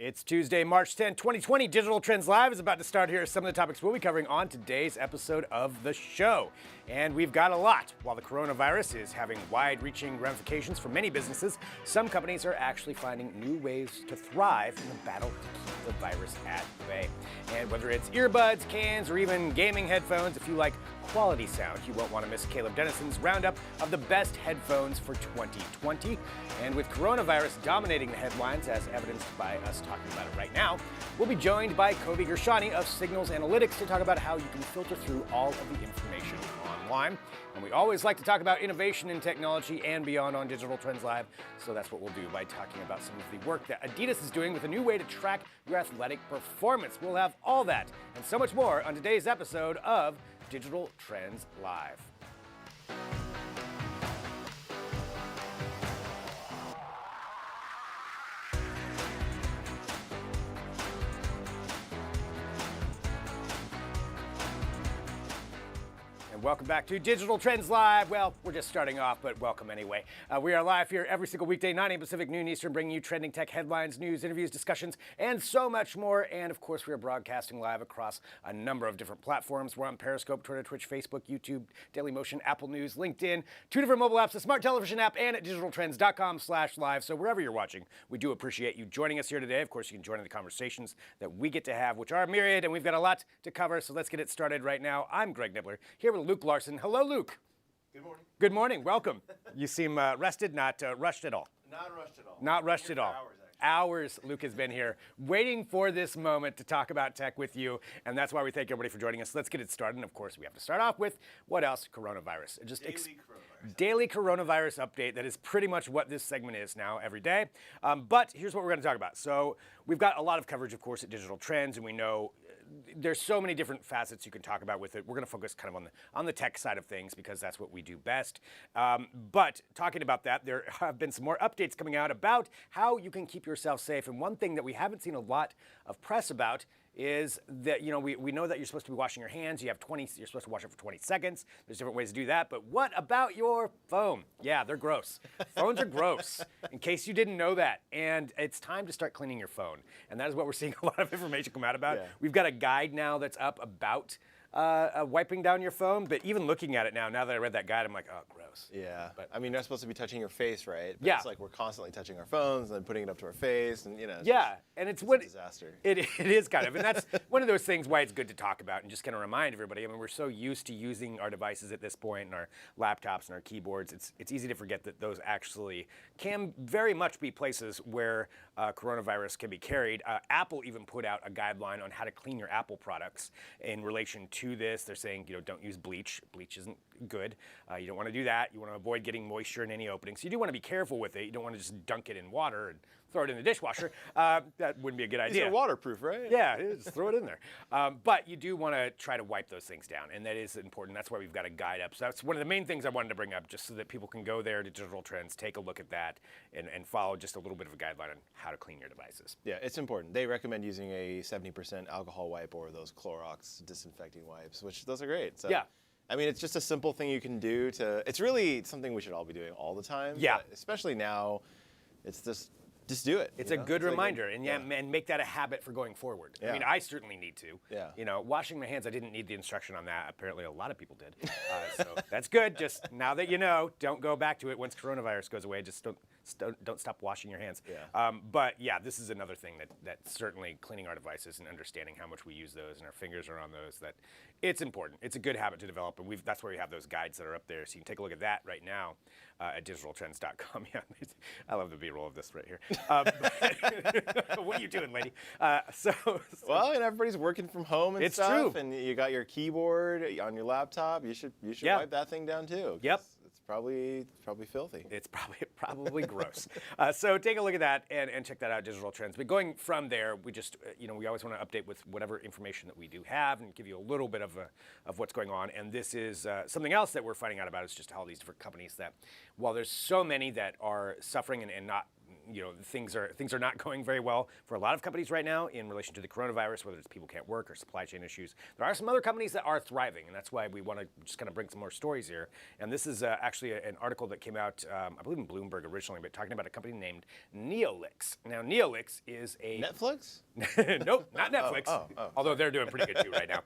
It's Tuesday, March 10, 2020. Digital Trends Live is about to start. Here are some of the topics we'll be covering on today's episode of the show. And we've got a lot. While the coronavirus is having wide-reaching ramifications for many businesses, some companies are actually finding new ways to thrive in the battle to keep the virus at bay. And whether it's earbuds, cans, or even gaming headphones, if you like quality sound, you won't want to miss Caleb Dennison's roundup of the best headphones for 2020. And with coronavirus dominating the headlines, as evidenced by us talking about it right now, we'll be joined by Kobe Gershani of Signals Analytics to talk about how you can filter through all of the information online. And we always like to talk about innovation in technology and beyond on Digital Trends Live, so that's what we'll do by talking about some of the work that Adidas is doing with a new way to track your athletic performance. We'll have all that and so much more on today's episode of Digital Trends Live. Welcome back to Digital Trends Live. Well, we're just starting off, but welcome anyway. We are live here every single weekday, 9 a.m. Pacific, noon Eastern, bringing you trending tech headlines, news, interviews, discussions, and so much more. And of course, we are broadcasting live across a number of different platforms. We're on Periscope, Twitter, Twitch, Facebook, YouTube, Dailymotion, Apple News, LinkedIn, 2 different mobile apps, a smart television app, and at digitaltrends.com/live. So wherever you're watching, we do appreciate you joining us here today. Of course, you can join in the conversations that we get to have, which are myriad, and we've got a lot to cover. So let's get it started right now. I'm Greg Nibbler, here with Luke Larson. Hello, Luke. Good morning. Good morning. Welcome. You seem rested, not rushed at all. Not rushed at all. Not rushed at all. Hours, Luke has been here waiting for this moment to talk about tech with you, and that's why we thank everybody for joining us. Let's get it started. And of course, we have to start off with what else? Coronavirus. Daily coronavirus update. That is pretty much what this segment is now every day. But here's what we're going to talk about. So we've got a lot of coverage, of course, at Digital Trends, and we know there's so many different facets you can talk about with it. We're going to focus kind of on the tech side of things because that's what we do best. But talking about that, there have been some more updates coming out about how you can keep yourself safe. And one thing that we haven't seen a lot of press about is that, you know, we know that you're supposed to be washing your hands. You're supposed to wash it for 20 seconds. There's different ways to do that. But what about your phone? Yeah, they're gross. Phones are gross, in case you didn't know that. And it's time to start cleaning your phone. And that is what we're seeing a lot of information come out about. Yeah. We've got a guide now that's up about wiping down your phone. But even looking at it now that I read that guide, I'm like, oh, gross. Yeah. But I mean, you're not supposed to be touching your face, right? But Yeah. It's like we're constantly touching our phones and then putting it up to our face, and it's Yeah, and it's a what disaster. It is kind of, and that's one of those things why it's good to talk about and just kind of remind everybody. I mean, we're so used to using our devices at this point, and our laptops and our keyboards. It's easy to forget that those actually can very much be places where coronavirus can be carried. Apple even put out a guideline on how to clean your Apple products in relation to this. They're saying, don't use bleach. Bleach isn't good. You don't want to do that. You want to avoid getting moisture in any openings. You do want to be careful with it. You don't want to just dunk it in water and throw it in the dishwasher. That wouldn't be a good idea. These are waterproof, right? Yeah, just throw it in there. But you do want to try to wipe those things down, and that is important. That's why we've got a guide up. So that's one of the main things I wanted to bring up, just so that people can go there to Digital Trends, take a look at that, and follow just a little bit of a guideline on how to clean your devices. Yeah, it's important. They recommend using a 70% alcohol wipe or those Clorox disinfecting wipes, which those are great. So, Yeah. I mean, it's just a simple thing you can do it's really something we should all be doing all the time. Yeah. But especially now, it's just do it. It's a good It's reminder, and and make that a habit for going forward. I Yeah. mean, I certainly need to. Yeah. Washing my hands, I didn't need the instruction on that. Apparently, a lot of people did. So that's good. Just now that you know, don't go back to it once coronavirus goes away. Just don't stop washing your hands. Yeah. But yeah, this is another thing that certainly cleaning our devices and understanding how much we use those and our fingers are on those, that it's important. It's a good habit to develop, and that's where we have those guides that are up there. So you can take a look at that right now at digitaltrends.com. Yeah, I love the B-roll of this right here. What are you doing, lady? Well, and everybody's working from home and It's stuff, true. and you got your keyboard on your laptop. You should Yeah. wipe that thing down too. 'Cause Yep. It's probably filthy. It's probably gross. So take a look at that and check that out, Digital Trends. But going from there, we just, we always want to update with whatever information that we do have and give you a little bit of what's going on. And this is something else that we're finding out about is just all these different companies that, while there's so many that are suffering and not things are not going very well for a lot of companies right now in relation to the coronavirus, whether it's people can't work or supply chain issues. There are some other companies that are thriving, and that's why we want to just kind of bring some more stories here. And this is actually an article that came out, I believe in Bloomberg originally, but talking about a company named Neolix. Now, Neolix is a Netflix? Nope, not Netflix. Although they're doing pretty good too right now.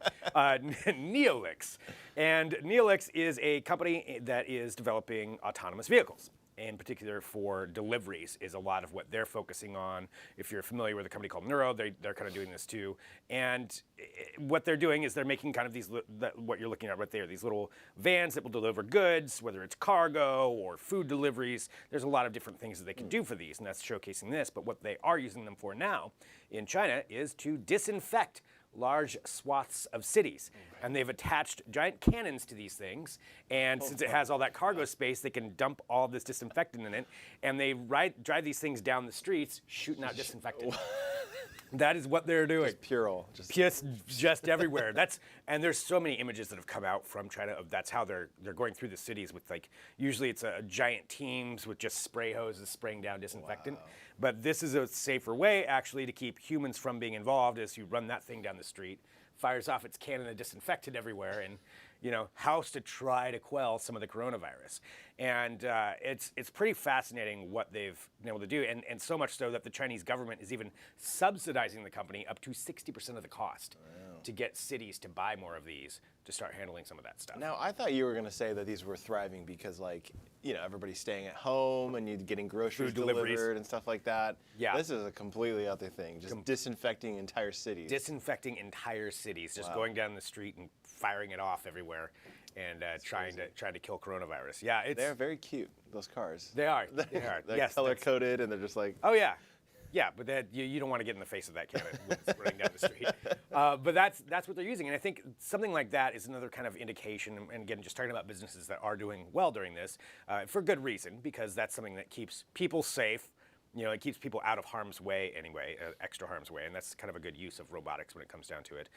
Neolix, and Neolix is a company that is developing autonomous vehicles. In particular for deliveries is a lot of what they're focusing on. If you're familiar with a company called Nuro, they're kind of doing this too. And what they're doing is they're making kind of these, what you're looking at right there, these little vans that will deliver goods, whether it's cargo or food deliveries. There's a lot of different things that they can do for these, and that's showcasing this. But what they are using them for now in China is to disinfect large swaths of cities. And they've attached giant cannons to these things. And since it has all that cargo space, they can dump all this disinfectant in it. And they drive these things down the streets, shooting out disinfectant. That is what they're doing. Just Purell. Just everywhere. And there's so many images that have come out from China of that's how they're going through the cities with, like, usually it's a giant teams with just spray hoses spraying down disinfectant. Wow. But this is a safer way actually to keep humans from being involved as you run that thing down the street, fires off its cannon of disinfectant everywhere, and how's to try to quell some of the coronavirus. And it's pretty fascinating what they've been able to do, and so much so that the Chinese government is even subsidizing the company up to 60% of the cost to get cities to buy more of these to start handling some of that stuff. Now, I thought you were going to say that these were thriving because, everybody's staying at home and you're getting groceries delivered and stuff like that. Yeah. This is a completely other thing, just disinfecting entire cities. Disinfecting entire cities, just going down the street and firing it off everywhere. And trying to kill coronavirus. Yeah, they're very cute. Those cars. They are. They are. They're color coded, and they're just like. Oh yeah, yeah. But you don't want to get in the face of that cannon when it's running down the street. But that's what they're using, and I think something like that is another kind of indication. And again, just talking about businesses that are doing well during this for good reason, because that's something that keeps people safe. It keeps people out of harm's way anyway, extra harm's way, and that's kind of a good use of robotics when it comes down to it.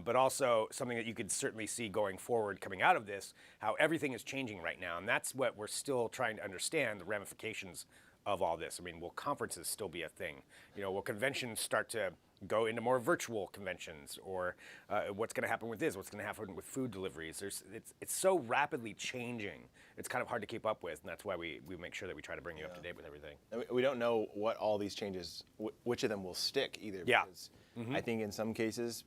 But also something that you could certainly see going forward coming out of this, how everything is changing right now, and that's what we're still trying to understand, the ramifications of all this. I mean, will conferences still be a thing? Will conventions start to go into more virtual conventions, or what's going to happen with this? What's going to happen with food deliveries? It's so rapidly changing. It's kind of hard to keep up with, and that's why we make sure that we try to bring you up to date with everything. We don't know what all these changes, which of them will stick either. Yeah. Because I think in some cases,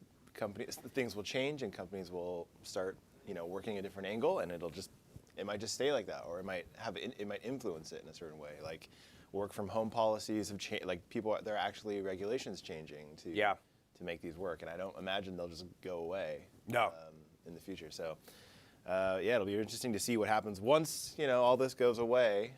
things will change and companies will start, working a different angle, and it might just stay like that, or it might influence it in a certain way. Like work from home policies have changed. Like there are actually regulations changing to make these work, and I don't imagine they'll just go away. No. In the future. So. It'll be interesting to see what happens once all this goes away.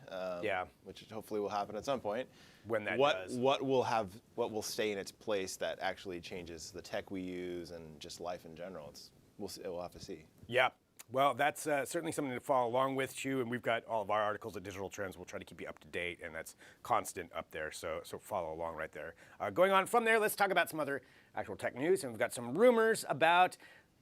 Which hopefully will happen at some point. When that does, what will stay in its place that actually changes the tech we use and just life in general? We'll have to see. Yeah. Well, that's certainly something to follow along with, Shu, and we've got all of our articles at Digital Trends. We'll try to keep you up to date, and that's constant up there, so follow along right there. Going on from there, let's talk about some other actual tech news, and we've got some rumors about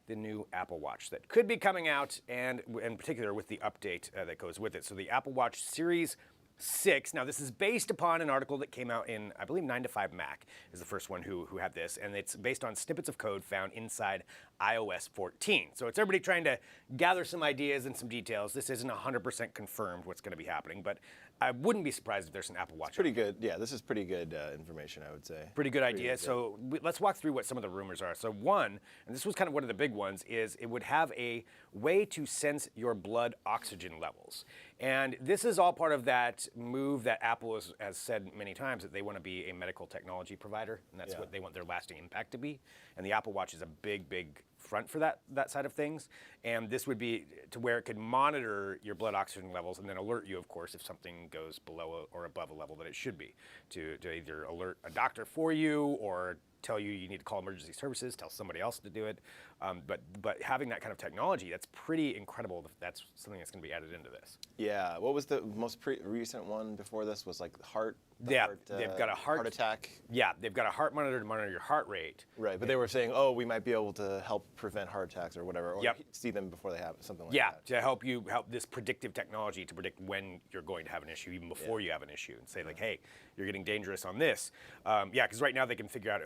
the new Apple Watch that could be coming out, and in particular with the update that goes with it. So the Apple Watch Series 6. Now, this is based upon an article that came out in, I believe, 9to5 Mac is the first one who had this, and it's based on snippets of code found inside iOS 14. So it's everybody trying to gather some ideas and some details. This isn't 100% confirmed what's going to be happening, but I wouldn't be surprised if there's an Apple Watch. It's pretty good. Yeah, this is pretty good information, I would say. Pretty good idea. So let's walk through what some of the rumors are. So one, and this was kind of one of the big ones, is it would have a way to sense your blood oxygen levels. And this is all part of that move that Apple has said many times, that they want to be a medical technology provider, and that's what they want their lasting impact to be. And the Apple Watch is a big, big front for that side of things. And this would be to where it could monitor your blood oxygen levels and then alert you, of course, if something goes below or above a level that it should be, to either alert a doctor for you or tell you you need to call emergency services, tell somebody else to do it. But having that kind of technology, that's pretty incredible. That's something that's going to be added into this. Yeah. What was the most recent one before this? Was like heart. They've got a heart attack. Yeah, they've got a heart monitor to monitor your heart rate. Right, but they were saying, oh, we might be able to help prevent heart attacks or whatever, or see them before they happen, something like that. Yeah, to help this predictive technology to predict when you're going to have an issue, even before you have an issue, and say like, hey, you're getting dangerous on this. Because right now they can figure out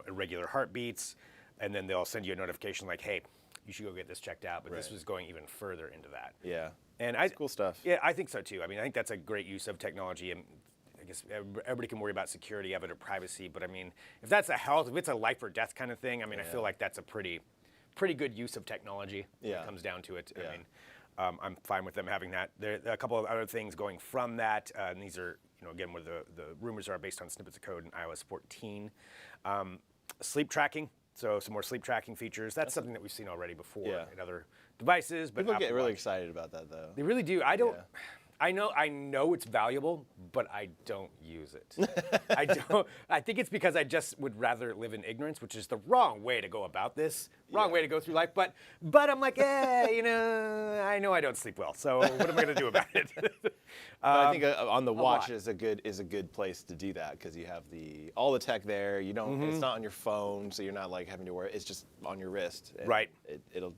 irregular heartbeats, and then they'll send you a notification like, hey, you should go get this checked out. But this was going even further into that. Yeah, and that's cool stuff. Yeah, I think so too. I mean, I think that's a great use of technology, and I guess everybody can worry about security of it or privacy, but I mean, if that's if it's a life or death kind of thing, I mean, I feel like that's a pretty good use of technology when it comes down to it. I mean, I'm fine with them having that. There are a couple of other things going from that, and these are, again, where the rumors are based on snippets of code in iOS 14. Sleep tracking, so some more sleep tracking features. That's something that we've seen already before in other devices. But people get really excited about that, though. They really do. I don't. I know it's valuable, but I don't use it. I don't. I think it's because I just would rather live in ignorance, which is the wrong way to go about this. Wrong way to go through life. But I'm like, I know I don't sleep well. So what am I going to do about it? I think on the watch is a good place to do that, because you have all the tech there. You don't. It's not on your phone, so you're not like having to worry. It's just on your wrist. Right. It'll.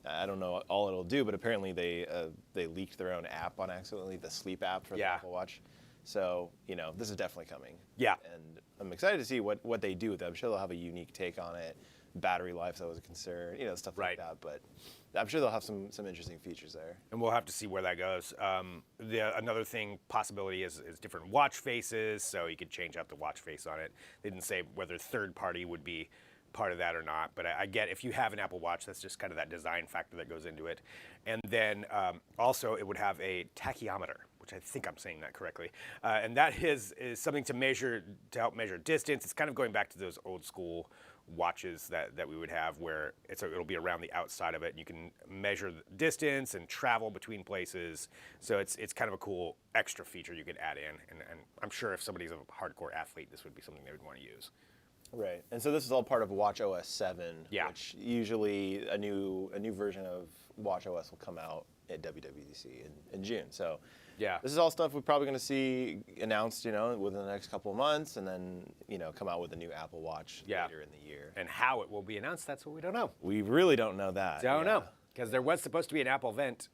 I don't know all it'll do, but apparently they leaked their own app on accidentally, the sleep app for the Apple Watch. So, this is definitely coming. Yeah. And I'm excited to see what they do with it. I'm sure they'll have a unique take on it. Battery life, that was a concern, stuff like that. But I'm sure they'll have some interesting features there. And we'll have to see where that goes. Another possibility is different watch faces, so you could change out the watch face on it. They didn't say whether third party would be part of that or not, but I get if you have an Apple Watch, that's just kind of that design factor that goes into it. And then also it would have a tachyometer, which I think I'm saying that correctly, and that is something to help measure distance. It's kind of going back to those old school watches that we would have, where it'll be around the outside of it, and you can measure the distance and travel between places. So it's kind of a cool extra feature you could add in, and I'm sure if somebody's a hardcore athlete, this would be something they would want to use. Right, and so this is all part of watchOS 7, which usually a new version of watchOS will come out at WWDC in June. So this is all stuff we're probably going to see announced, within the next couple of months, and then come out with a new Apple Watch later in the year. And how it will be announced, that's what we don't know. We really don't know that. Don't know, because there was supposed to be an Apple event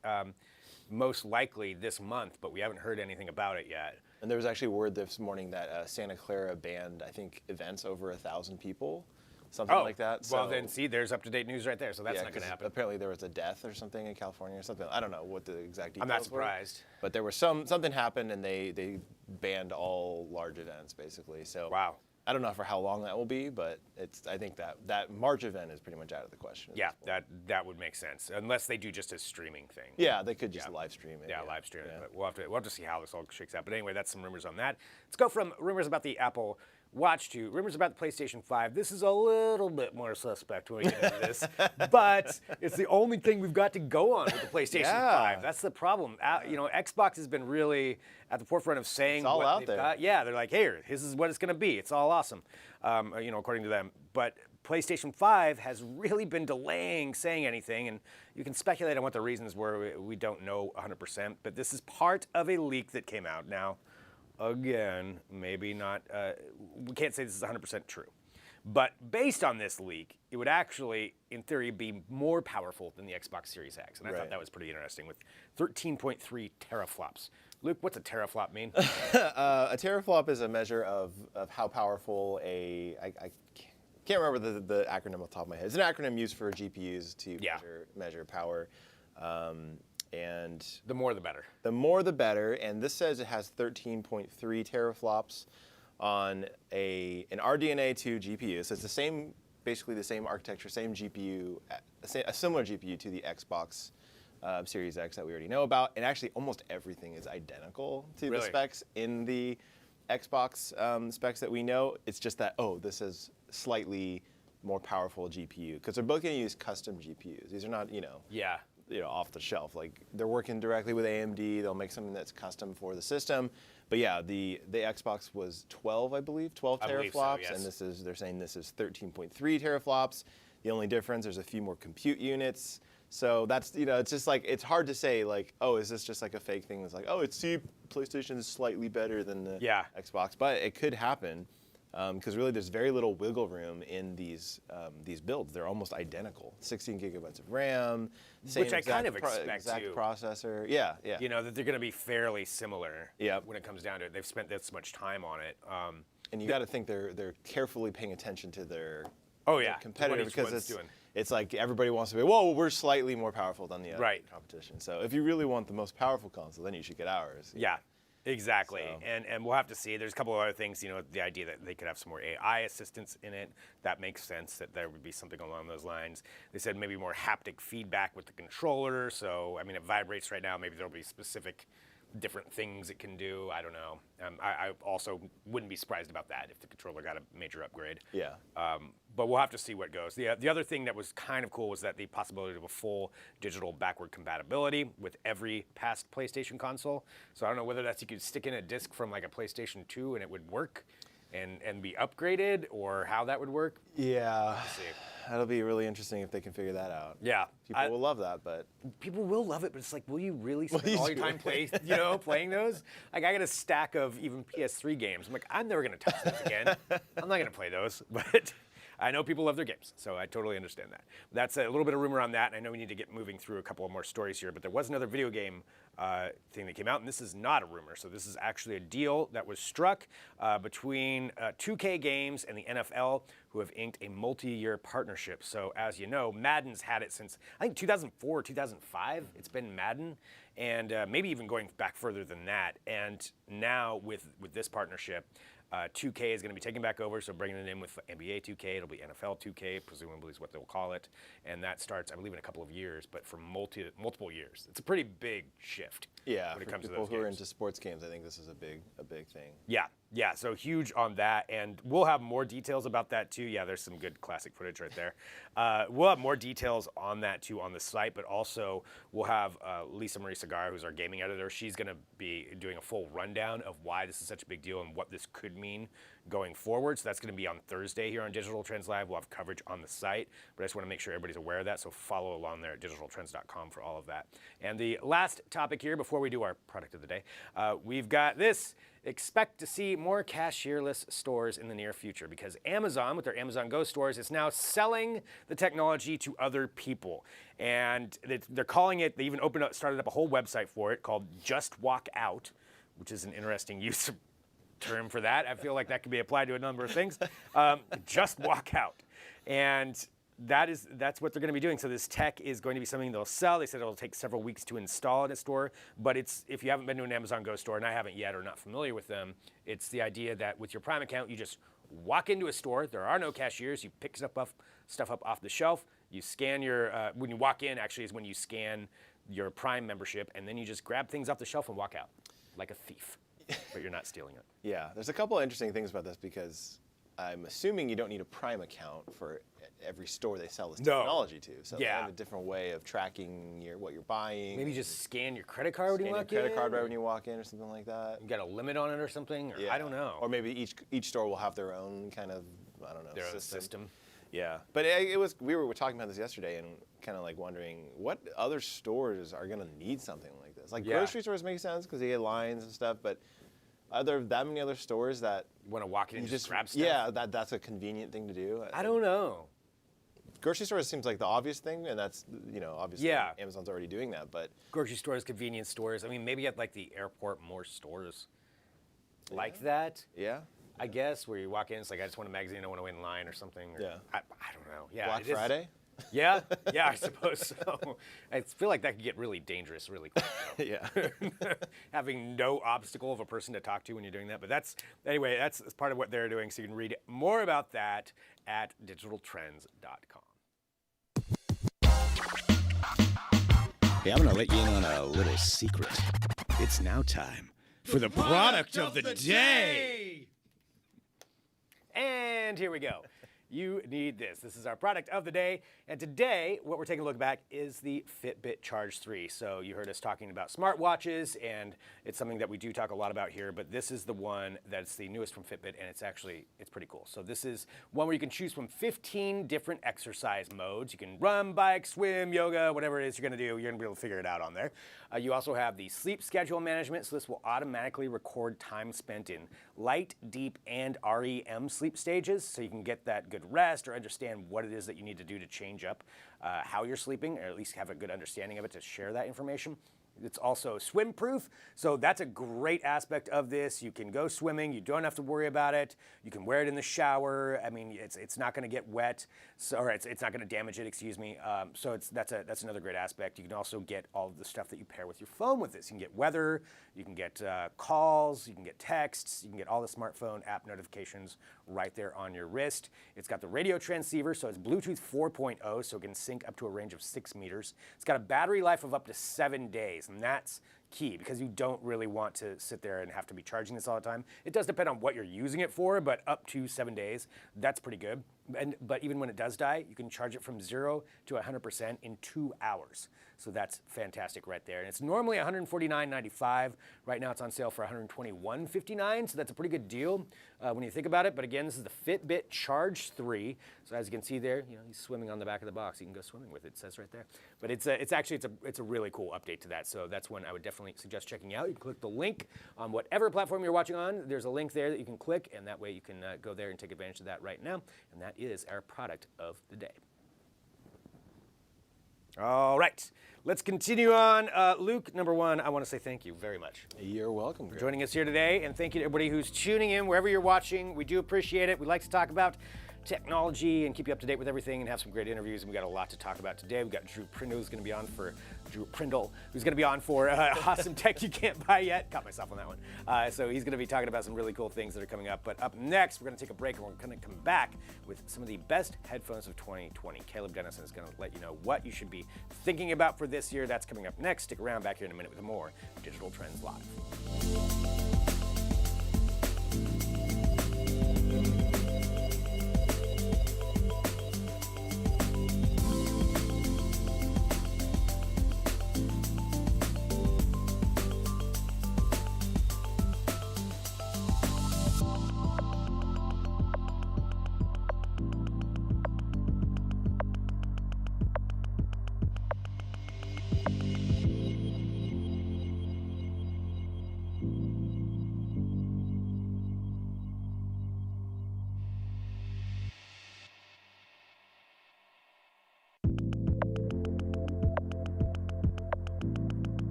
most likely this month, but we haven't heard anything about it yet. And there was actually word this morning that Santa Clara banned, I think, events over 1,000 people, something like that. Well, then see, there's up-to-date news right there, so that's not going to happen. Apparently there was a death or something in California or something. I don't know what the exact details I'm not surprised. were. But there was something happened, and they banned all large events, basically. So wow. I don't know for how long that will be, but I think that March event is pretty much out of the question. Yeah, that would make sense, unless they do just a streaming thing. Yeah, they could just live stream it. Yeah, live stream it. But we'll have to see how this all shakes out. But anyway, that's some rumors on that. Let's go from rumors about the Apple Watch to rumors about the PlayStation 5. This is a little bit more suspect when we get into this, but it's the only thing we've got to go on with the PlayStation 5. That's the problem. Xbox has been really at the forefront of saying what they've got. Yeah, they're like, hey, this is what it's going to be. It's all awesome, according to them. But PlayStation 5 has really been delaying saying anything, and you can speculate on what the reasons were. We don't know 100%, but this is part of a leak that came out. Now, again, maybe not, we can't say this is 100% true. But based on this leak, it would actually, in theory, be more powerful than the Xbox Series X. And I thought that was pretty interesting with 13.3 teraflops. Luke, what's a teraflop mean? A teraflop is a measure of how powerful I can't remember the acronym off the top of my head. It's an acronym used for GPUs to measure power. And the more the better. The more the better, and this says it has 13.3 teraflops on an RDNA 2 GPU. So it's basically the same architecture, same GPU, a similar GPU to the Xbox Series X that we already know about. And actually, almost everything is identical to the specs in the Xbox specs that we know. It's just that this is slightly more powerful GPU, because they're both going to use custom GPUs. These are not, off the shelf. Like they're working directly with AMD. They'll make something that's custom for the system. But yeah, the Xbox was 12, I believe, 12 I believe so, teraflops, yes. and they're saying this is 13.3 teraflops. The only difference, there's a few more compute units. So that's, it's just like, it's hard to say like, oh, is this just like a fake thing that's like, oh, PlayStation is slightly better than the Xbox, but it could happen. Because really, there's very little wiggle room in these builds. They're almost identical. 16 gigabytes of RAM, same Which I kind of expect exact too. processor. Yeah. That they're going to be fairly similar. Yep. When it comes down to it, they've spent this much time on it. And you got to think they're carefully paying attention to their What competitor, each because one's doing. it's like everybody wants to be, whoa, we're slightly more powerful than the other competition. So if you really want the most powerful console, then you should get ours. Yeah. Exactly, So. and we'll have to see. There's a couple of other things, the idea that they could have some more AI assistance in it. That makes sense that there would be something along those lines. They said maybe more haptic feedback with the controller. So, I mean, it vibrates right now. Maybe there'll be specific different things it can do. I don't know. I also wouldn't be surprised about that if the controller got a major upgrade. Yeah. But we'll have to see what goes. The other thing that was kind of cool was that the possibility of a full digital backward compatibility with every past PlayStation console. So I don't know whether that's you could stick in a disc from like a PlayStation 2 and it would work and be upgraded, or how that would work. Yeah. That'll be really interesting if they can figure that out. Yeah. People will love that, but people will love it, but it's like, will you really spend all your time playing those? Like, I got a stack of even PS3 games. I'm like, I'm never gonna touch those again. I'm not gonna play those, but I know people love their games, so I totally understand that. That's a little bit of rumor on that, and I know we need to get moving through a couple of more stories here, but there was another video game thing that came out, and this is not a rumor. So this is actually a deal that was struck between 2K Games and the NFL, who have inked a multi-year partnership. So as you know, Madden's had it since, I think, 2004 or 2005. It's been Madden, and maybe even going back further than that. And now with this partnership, 2K is going to be taking back over, so bringing it in with NBA 2K, it'll be NFL 2K, presumably is what they'll call it, and that starts, I believe, in a couple of years, but for multiple years. It's a pretty big shift. Yeah, when it for comes to people those who are games. into sports games, I think this is a big thing. Yeah, so huge on that, and we'll have more details about that too. Yeah, there's some good classic footage right there. We'll have more details on that too on the site, but also we'll have Lisa Marie Segar, who's our gaming editor. She's going to be doing a full rundown of why this is such a big deal and what this could mean going forward. So that's going to be on Thursday here on Digital Trends Live. We'll have coverage on the site, but I just want to make sure everybody's aware of that, so follow along there at digitaltrends.com for all of that. And the last topic here before we do our product of the day, we've got this. Expect to see more cashierless stores in the near future, because Amazon, with their Amazon Go stores, is now selling the technology to other people. And they're calling it, they even started up a whole website for it called Just Walk Out, which is an interesting use of term for that. I feel like that could be applied to a number of things. Just Walk Out. And that's what they're going to be doing. So this tech is going to be something they'll sell. They said it'll take several weeks to install in a store, but if you haven't been to an Amazon Go store, and I haven't yet or not familiar with them, it's the idea that with your Prime account, you just walk into a store. There are no cashiers. You pick stuff up off the shelf. You scan when you walk in, actually, is when you scan your Prime membership, and then you just grab things off the shelf and walk out like a thief, but you're not stealing it. Yeah, there's a couple of interesting things about this, because I'm assuming you don't need a Prime account for every store they sell this technology to. So they have a different way of tracking what you're buying. Maybe just scan your credit card when you walk in. Credit card right when you walk in, or something like that. You got a limit on it or something, or I don't know. Or maybe each store will have their own kind of, I don't know, their own system. Yeah, but we were talking about this yesterday and kind of like wondering what other stores are gonna need something like this. Like grocery stores make sense because they get lines and stuff, but are there that many other stores that you want to walk in and just grab stuff? Yeah, that's a convenient thing to do. I don't know. Grocery stores seems like the obvious thing, and that's, obviously Amazon's already doing that, but grocery stores, convenience stores. I mean, maybe at like the airport, more stores like that. Yeah. I guess where you walk in, it's like, I just want a magazine, I want to wait in line or something. Or, yeah. I don't know. Yeah. Black Friday? Yeah, I suppose so. I feel like that could get really dangerous really quick. Yeah. Having no obstacle of a person to talk to when you're doing that. But that's part of what they're doing. So you can read more about that at digitaltrends.com. Hey, I'm gonna let you in on a little secret. It's now time for the product of the day. And here we go. You need this. This is our product of the day. And today, what we're taking a look back is the Fitbit Charge 3. So you heard us talking about smartwatches, and it's something that we do talk a lot about here, but this is the one that's the newest from Fitbit, and it's pretty cool. So this is one where you can choose from 15 different exercise modes. You can run, bike, swim, yoga, whatever it is you're gonna do, you're gonna be able to figure it out on there. You also have the sleep schedule management, so this will automatically record time spent in light, deep, and REM sleep stages, so you can get that good rest or understand what it is that you need to do to change up how you're sleeping, or at least have a good understanding of it to share that information. It's also swim proof, so that's a great aspect of this. You can go swimming, you don't have to worry about it. You can wear it in the shower. I mean, it's not going to get wet, or it's not going to damage it. Excuse me. So that's another great aspect. You can also get all of the stuff that you pair with your phone with this. You can get weather, you can get calls, you can get texts, you can get all the smartphone app notifications right there on your wrist. It's got the radio transceiver, so it's Bluetooth 4.0, so it can sync up to a range of 6 meters. It's got a battery life of up to 7 days. And that's key because you don't really want to sit there and have to be charging this all the time. It does depend on what you're using it for, but up to 7 days, that's pretty good. But even when it does die, you can charge it from 0 to 100% in 2 hours. So that's fantastic right there. And it's normally $149.95. Right now it's on sale for $121.59, so that's a pretty good deal when you think about it. But again, this is the Fitbit Charge 3. So as you can see there, he's swimming on the back of the box. You can go swimming with it, it says right there. But it's a really cool update to that. So that's one I would definitely suggest checking out. You can click the link on whatever platform you're watching on. There's a link there that you can click, and that way you can go there and take advantage of that right now. And that is our product of the day. All right, let's continue on. Luke, number one, I want to say thank you very much. You're welcome, Greg. For joining us here today, and thank you to everybody who's tuning in wherever you're watching. We do appreciate it. We like to talk about technology and keep you up to date with everything and have some great interviews, and we got a lot to talk about today. We've got Drew Prindle who's going to be on for Awesome Tech You Can't Buy Yet. Caught myself on that one. So he's going to be talking about some really cool things that are coming up. But up next, we're going to take a break, and we're going to come back with some of the best headphones of 2020. Caleb Dennison is going to let you know what you should be thinking about for this year. That's coming up next. Stick around back here in a minute with more Digital Trends Live.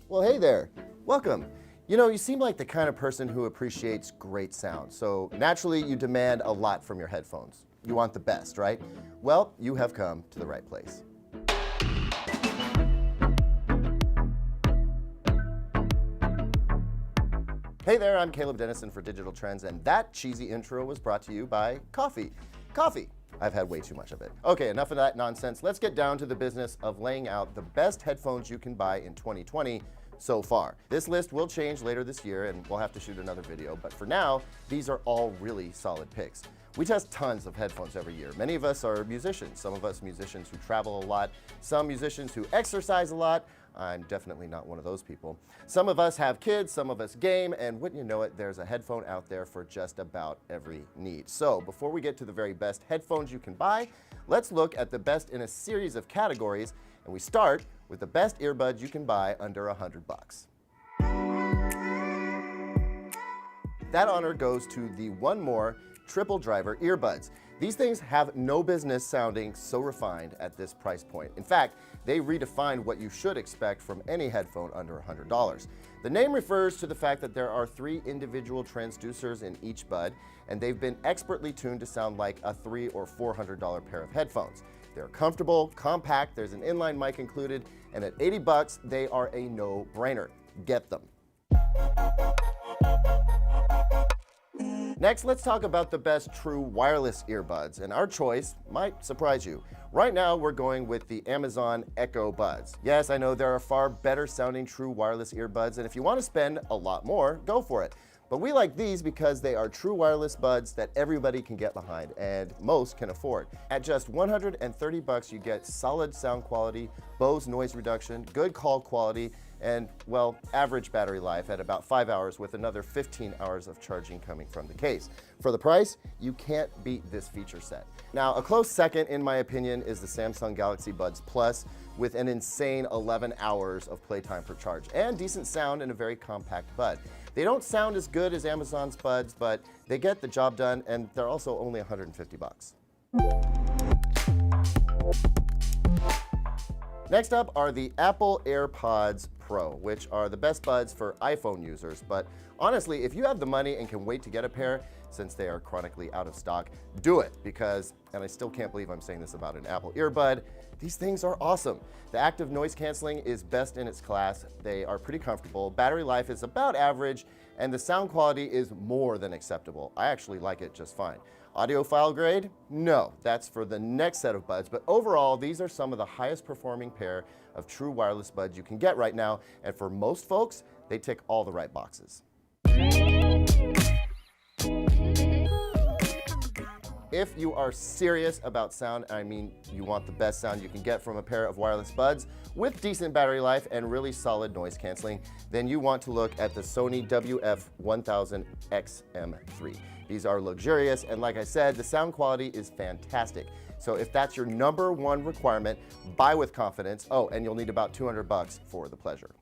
Well, hey there. Welcome. You seem like the kind of person who appreciates great sound, so naturally you demand a lot from your headphones. You want the best, right? Well, you have come to the right place. Hey there, I'm Caleb Dennison for Digital Trends, and that cheesy intro was brought to you by coffee. Coffee. I've had way too much of it. Okay, enough of that nonsense. Let's get down to the business of laying out the best headphones you can buy in 2020 so far. This list will change later this year, and we'll have to shoot another video, but for now, these are all really solid picks. We test tons of headphones every year. Many of us are musicians, some of us musicians who travel a lot, some musicians who exercise a lot. I'm definitely not one of those people. Some of us have kids, some of us game, and wouldn't you know it, there's a headphone out there for just about every need. So before we get to the very best headphones you can buy, let's look at the best in a series of categories, and we start with the best earbuds you can buy under $100. That honor goes to the One More triple driver earbuds. These things have no business sounding so refined at this price point. In fact, they redefine what you should expect from any headphone under $100. The name refers to the fact that there are 3 individual transducers in each bud, and they've been expertly tuned to sound like a $300 or $400 pair of headphones. They're comfortable, compact, there's an inline mic included, and at $80, they are a no-brainer. Get them. Next, let's talk about the best true wireless earbuds, and our choice might surprise you. Right now, we're going with the Amazon Echo Buds. Yes, I know there are far better sounding true wireless earbuds, and if you want to spend a lot more, go for it. But we like these because they are true wireless buds that everybody can get behind and most can afford. At just $130, you get solid sound quality, Bose noise reduction, good call quality, and, well, average battery life at about 5 hours with another 15 hours of charging coming from the case. For the price, you can't beat this feature set. Now, a close second, in my opinion, is the Samsung Galaxy Buds Plus with an insane 11 hours of playtime per charge and decent sound in a very compact bud. They don't sound as good as Amazon's buds, but they get the job done, and they're also only $150. Next up are the Apple AirPods Pro, which are the best buds for iPhone users. But honestly, if you have the money and can wait to get a pair, since they are chronically out of stock, do it because, and I still can't believe I'm saying this about an Apple earbud, these things are awesome. The active noise canceling is best in its class. They are pretty comfortable. Battery life is about average, and the sound quality is more than acceptable. I actually like it just fine. Audiophile grade? No, that's for the next set of buds, but overall, these are some of the highest performing pair of true wireless buds you can get right now, and for most folks, they tick all the right boxes. If you are serious about sound, I mean you want the best sound you can get from a pair of wireless buds with decent battery life and really solid noise canceling, then you want to look at the Sony WF-1000XM3. These are luxurious, and like I said, the sound quality is fantastic. So if that's your #1 requirement, buy with confidence. Oh, and you'll need about $200 for the pleasure.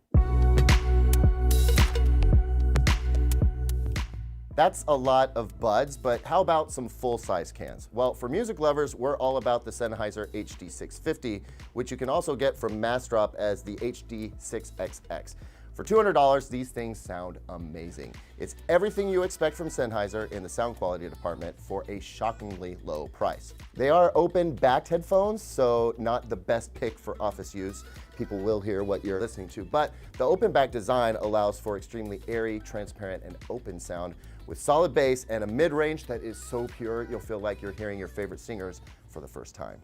That's a lot of buds, but how about some full-size cans? Well, for music lovers, we're all about the Sennheiser HD650, which you can also get from Massdrop as the HD6XX. For $200, these things sound amazing. It's everything you expect from Sennheiser in the sound quality department for a shockingly low price. They are open-backed headphones, so not the best pick for office use. People will hear what you're listening to, but the open-back design allows for extremely airy, transparent, and open sound with solid bass and a mid-range that is so pure you'll feel like you're hearing your favorite singers for the first time.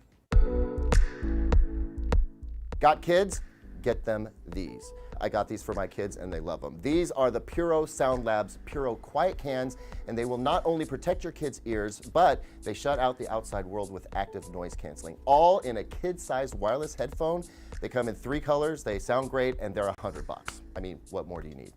Got kids? Get them these. I got these for my kids and they love them. These are the Puro Sound Labs Puro Quiet Cans, and they will not only protect your kids' ears, but they shut out the outside world with active noise canceling, all in a kid-sized wireless headphone. They come in 3 colors, they sound great, and they're $100. I mean, what more do you need?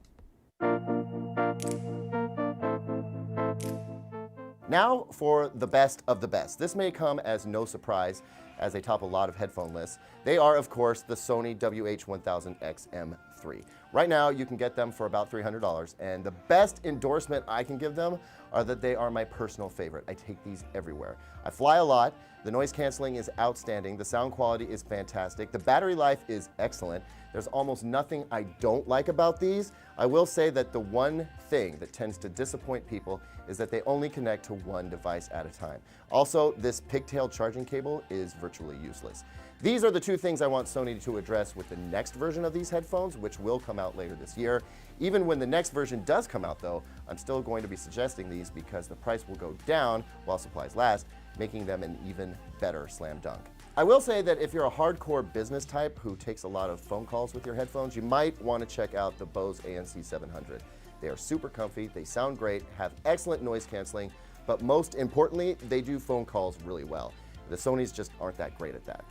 Now for the best of the best. This may come as no surprise as they top a lot of headphone lists. They are, of course, the Sony WH-1000XM3. Right now, you can get them for about $300, and the best endorsement I can give them are that they are my personal favorite. I take these everywhere. I fly a lot. The noise canceling is outstanding. The sound quality is fantastic. The battery life is excellent. There's almost nothing I don't like about these. I will say that the one thing that tends to disappoint people is that they only connect to one device at a time. Also, this pigtail charging cable is virtually useless. These are the 2 things I want Sony to address with the next version of these headphones, which will come out later this year. Even when the next version does come out, though, I'm still going to be suggesting these because the price will go down while supplies last, making them an even better slam dunk. I will say that if you're a hardcore business type who takes a lot of phone calls with your headphones, you might want to check out the Bose ANC 700. They are super comfy, they sound great, have excellent noise canceling, but most importantly, they do phone calls really well. The Sonys just aren't that great at that.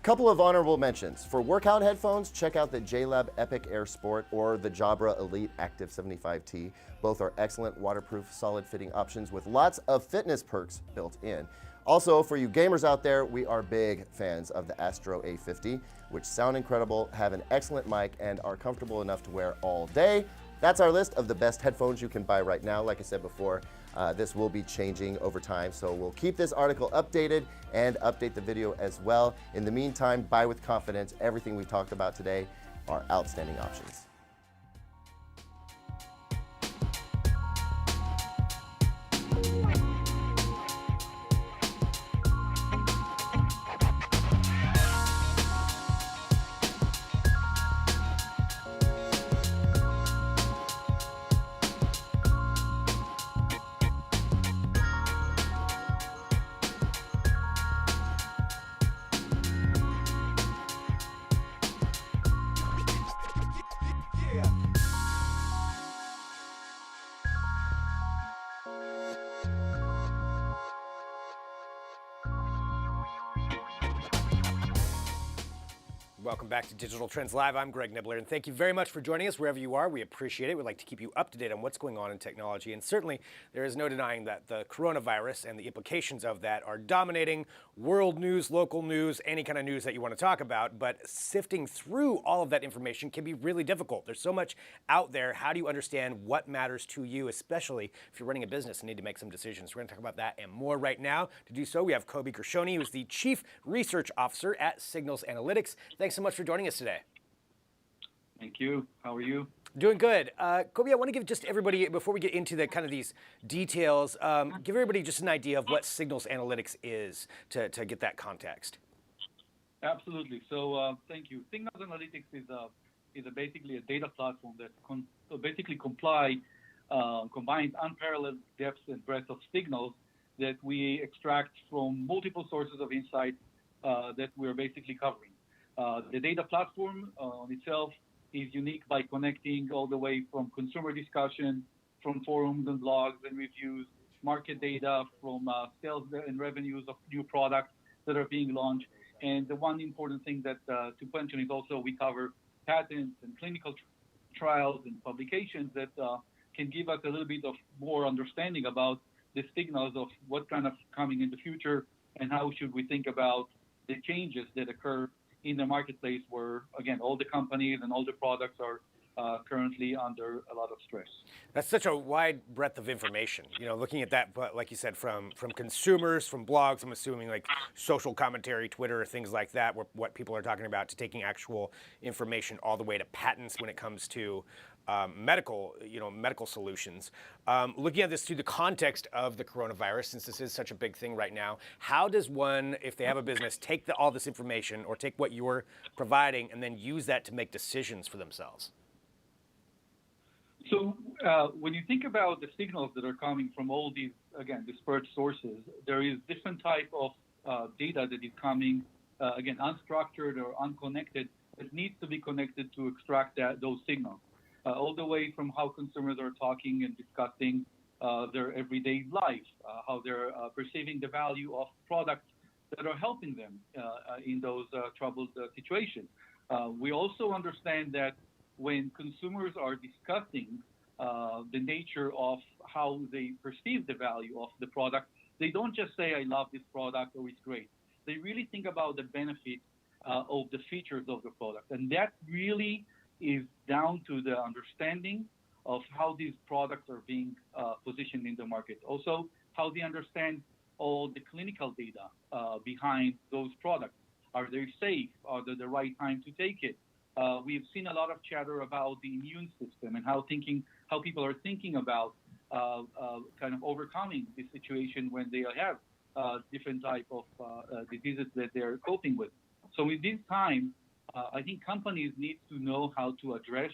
Couple of honorable mentions. For workout headphones, check out the JLab Epic Air Sport or the Jabra Elite Active 75T. Both are excellent waterproof, solid fitting options with lots of fitness perks built in. Also, for you gamers out there, we are big fans of the Astro A50, which sound incredible, have an excellent mic, and are comfortable enough to wear all day That's our list of the best headphones you can buy right now. Like I said before, this will be changing over time, so we'll keep this article updated and update the video as well. In the meantime, buy with confidence. Everything we talked about today are outstanding options. Welcome back to Digital Trends Live. I'm Greg Nibbler, and thank you very much for joining us wherever you are. We appreciate it. We'd like to keep you up to date on what's going on in technology, and certainly there is no denying that the coronavirus and the implications of that are dominating world news, local news, any kind of news that you want to talk about, but sifting through all of that information can be really difficult. There's so much out there. How do you understand what matters to you, especially if you're running a business and need to make some decisions? We're going to talk about that and more right now. To do so, we have Kobi Gershoni, who's the Chief Research Officer at Signals Analytics. Thanks so much for joining us today. Thank you. How are you? Doing good. Kobi, I want to give just everybody, before we get into the kind of these details, give everybody just an idea of what Signals Analytics is to get that context. Absolutely. So thank you. Signals Analytics is basically a data platform that basically combines unparalleled depth and breadth of signals that we extract from multiple sources of insight that we're basically covering. The data platform on itself is unique by connecting all the way from consumer discussion, from forums and blogs and reviews, market data, from sales and revenues of new products that are being launched. And the one important thing that to mention is also we cover patents and clinical trials and publications that can give us a little bit of more understanding about the signals of what kind of coming in the future and how should we think about the changes that occur in the marketplace where, again, all the companies and all the products are currently under a lot of stress. That's such a wide breadth of information. You know, looking at that, but like you said, from consumers, from blogs, I'm assuming like social commentary, Twitter, things like that, what people are talking about, to taking actual information all the way to patents when it comes to medical solutions. Looking at this through the context of the coronavirus, since this is such a big thing right now, how does one, if they have a business, take all this information or take what you're providing and then use that to make decisions for themselves? So when you think about the signals that are coming from all these, again, disparate sources, there is different type of data that is coming, again, unstructured or unconnected, that needs to be connected to extract those signals. All the way from how consumers are talking and discussing their everyday life, how they're perceiving the value of products that are helping them in those troubled situations. We also understand that when consumers are discussing the nature of how they perceive the value of the product, they don't just say, I love this product or it's great. They really think about the benefit of the features of the product. And that really is down to the understanding of how these products are being positioned in the market. Also, how they understand all the clinical data behind those products. Are they safe? Are they the right time to take it? We've seen a lot of chatter about the immune system and how people are thinking about kind of overcoming this situation when they have different type of diseases that they're coping with. So in this time, I think companies need to know how to address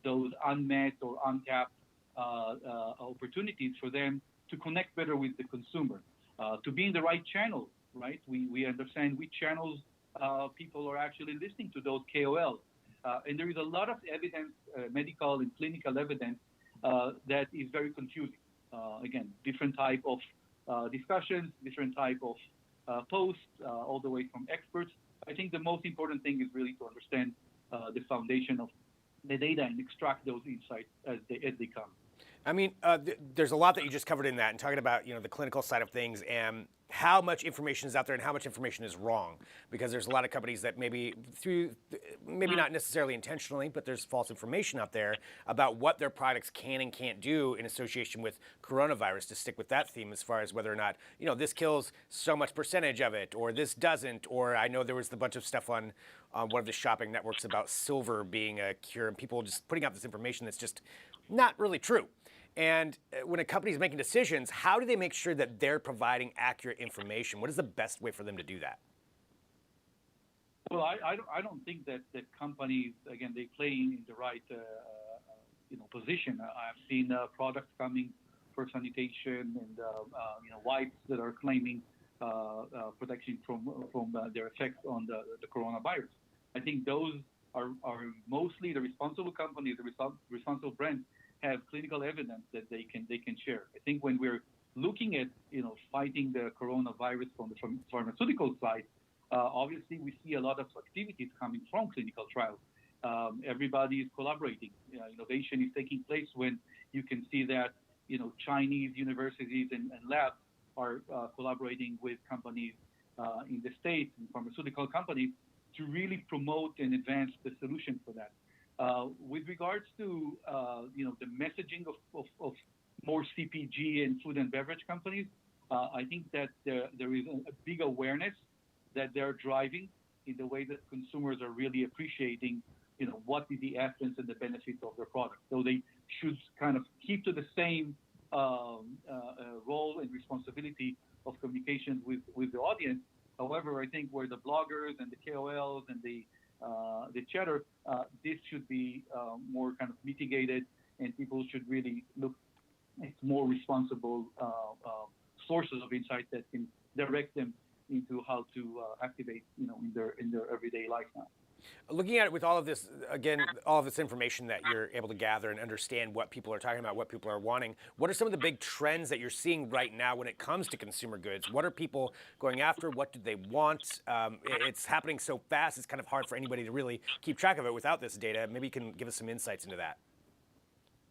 those unmet or untapped opportunities for them to connect better with the consumer, to be in the right channels, right? We understand which channels people are actually listening to those KOLs. And there is a lot of evidence, medical and clinical evidence, that is very confusing. Again, different type of discussions, different type of posts, all the way from experts. I think the most important thing is really to understand the foundation of the data and extract those insights as they come. I mean, there's a lot that you just covered in that, and talking about the clinical side of things and how much information is out there and how much information is wrong. Because there's a lot of companies that maybe not necessarily intentionally, but there's false information out there about what their products can and can't do in association with coronavirus. To stick with that theme, as far as whether or not this kills so much percentage of it, or this doesn't, or I know there was a bunch of stuff on one of the shopping networks about silver being a cure, and people just putting out this information that's just not really true. And when a company is making decisions, how do they make sure that they're providing accurate information? What is the best way for them to do that? Well, I don't think that companies, again, they play in the right position. I've seen products coming for sanitation and wipes that are claiming protection from their effects on the coronavirus. I think those are mostly the responsible companies, the responsible brands have clinical evidence that they can share. I think when we're looking at fighting the coronavirus from the pharmaceutical side, obviously we see a lot of activities coming from clinical trials. Everybody is collaborating. Innovation is taking place when you can see that Chinese universities and labs are collaborating with companies in the States and pharmaceutical companies to really promote and advance the solution for that. With regards to the messaging of more CPG and food and beverage companies, I think that there is a big awareness that they're driving in the way that consumers are really appreciating what is the essence and the benefits of their product. So they should kind of keep to the same role and responsibility of communication with the audience. However, I think where the bloggers and the KOLs and the chatter, this should be more kind of mitigated, and people should really look at more responsible sources of insight that can direct them into how to activate, in their everyday life now. Looking at it with all of this, again, all of this information that you're able to gather and understand what people are talking about, what people are wanting, what are some of the big trends that you're seeing right now when it comes to consumer goods? What are people going after? What do they want? It's happening so fast, it's kind of hard for anybody to really keep track of it without this data. Maybe you can give us some insights into that.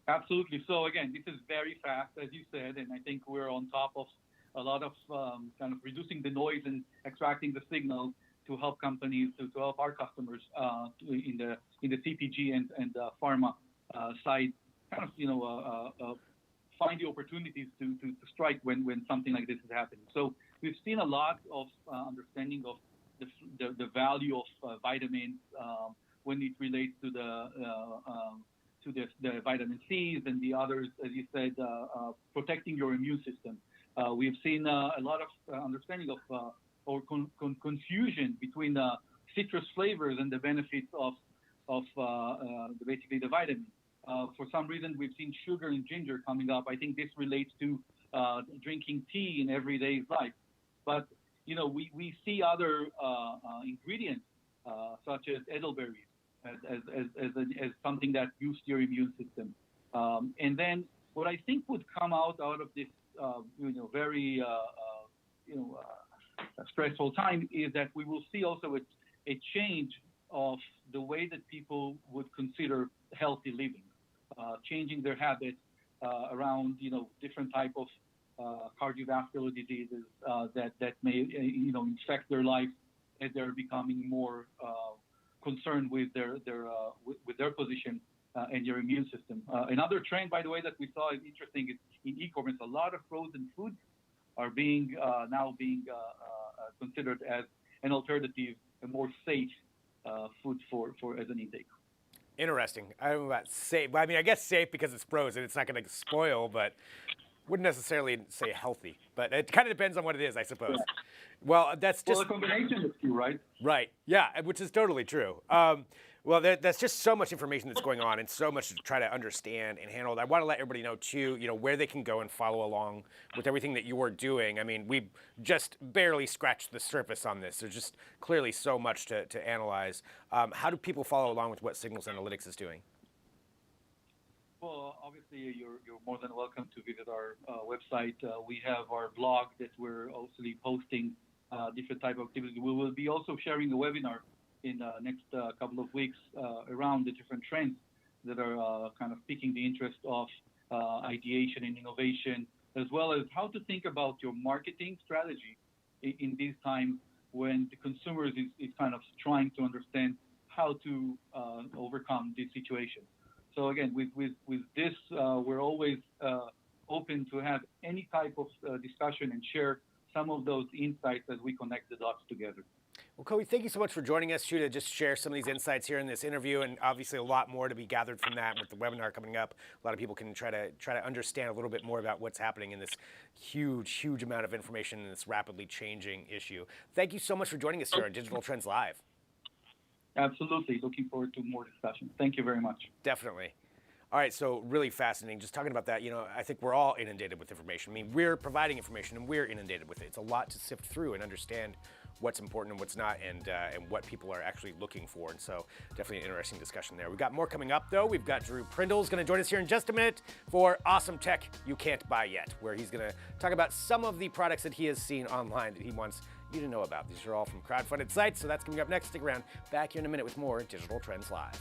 Absolutely. So again, this is very fast, as you said, and I think we're on top of a lot of kind of reducing the noise and extracting the signal to help companies, to help our customers in the CPG and pharma side, kind of find the opportunities to strike when something like this is happening. So we've seen a lot of understanding of the value of vitamins when it relates to the vitamin C's and the others, as you said, protecting your immune system. We've seen a lot of understanding of or confusion between citrus flavors and the benefits of basically the vitamin. For some reason, we've seen sugar and ginger coming up. I think this relates to drinking tea in everyday life. But we see other ingredients such as elderberries as something that boosts your immune system. And then what I think would come out of this very stressful time is that we will see also a change of the way that people would consider healthy living, changing their habits around different type of cardiovascular diseases that may infect their life as they're becoming more concerned with their position and your immune system. Another trend, by the way, that we saw is interesting is in e-commerce. A lot of frozen foods are now being considered as an alternative, a more safe food for as an intake. Interesting. I don't know about safe. I mean, I guess safe because it's frozen. It's not going to spoil, but wouldn't necessarily say healthy. But it kind of depends on what it is, I suppose. Yeah. Well, that's just... Well, a combination of two, right? Right. Yeah, which is totally true. Well, that's just so much information that's going on and so much to try to understand and handle. I want to let everybody know, too, where they can go and follow along with everything that you're doing. I mean, we just barely scratched the surface on this. There's just clearly so much to analyze. How do people follow along with what Signals Analytics is doing? Well, obviously, you're more than welcome to visit our website. We have our blog that we're also posting different type of activities. We will be also sharing a webinar in the next couple of weeks around the different trends that are kind of piquing the interest of ideation and innovation, as well as how to think about your marketing strategy in these times when the consumers is kind of trying to understand how to overcome this situation. So again, with this, we're always open to have any type of discussion and share some of those insights as we connect the dots together. Well, Kobi, thank you so much for joining us, to just share some of these insights here in this interview, and obviously a lot more to be gathered from that with the webinar coming up. A lot of people can try to understand a little bit more about what's happening in this huge amount of information in this rapidly changing issue. Thank you so much for joining us here on Digital Trends Live. Absolutely. Looking forward to more discussion. Thank you very much. Definitely. All right, so really fascinating. Just talking about that, I think we're all inundated with information. I mean, we're providing information and we're inundated with it. It's a lot to sift through and understand what's important and what's not, and what people are actually looking for. And so definitely an interesting discussion there. We've got more coming up, though. We've got Drew Prindle's going to join us here in just a minute for Awesome Tech You Can't Buy Yet, where he's going to talk about some of the products that he has seen online that he wants you to know about. These are all from crowdfunded sites, so that's coming up next. Stick around. Back here in a minute with more Digital Trends Live.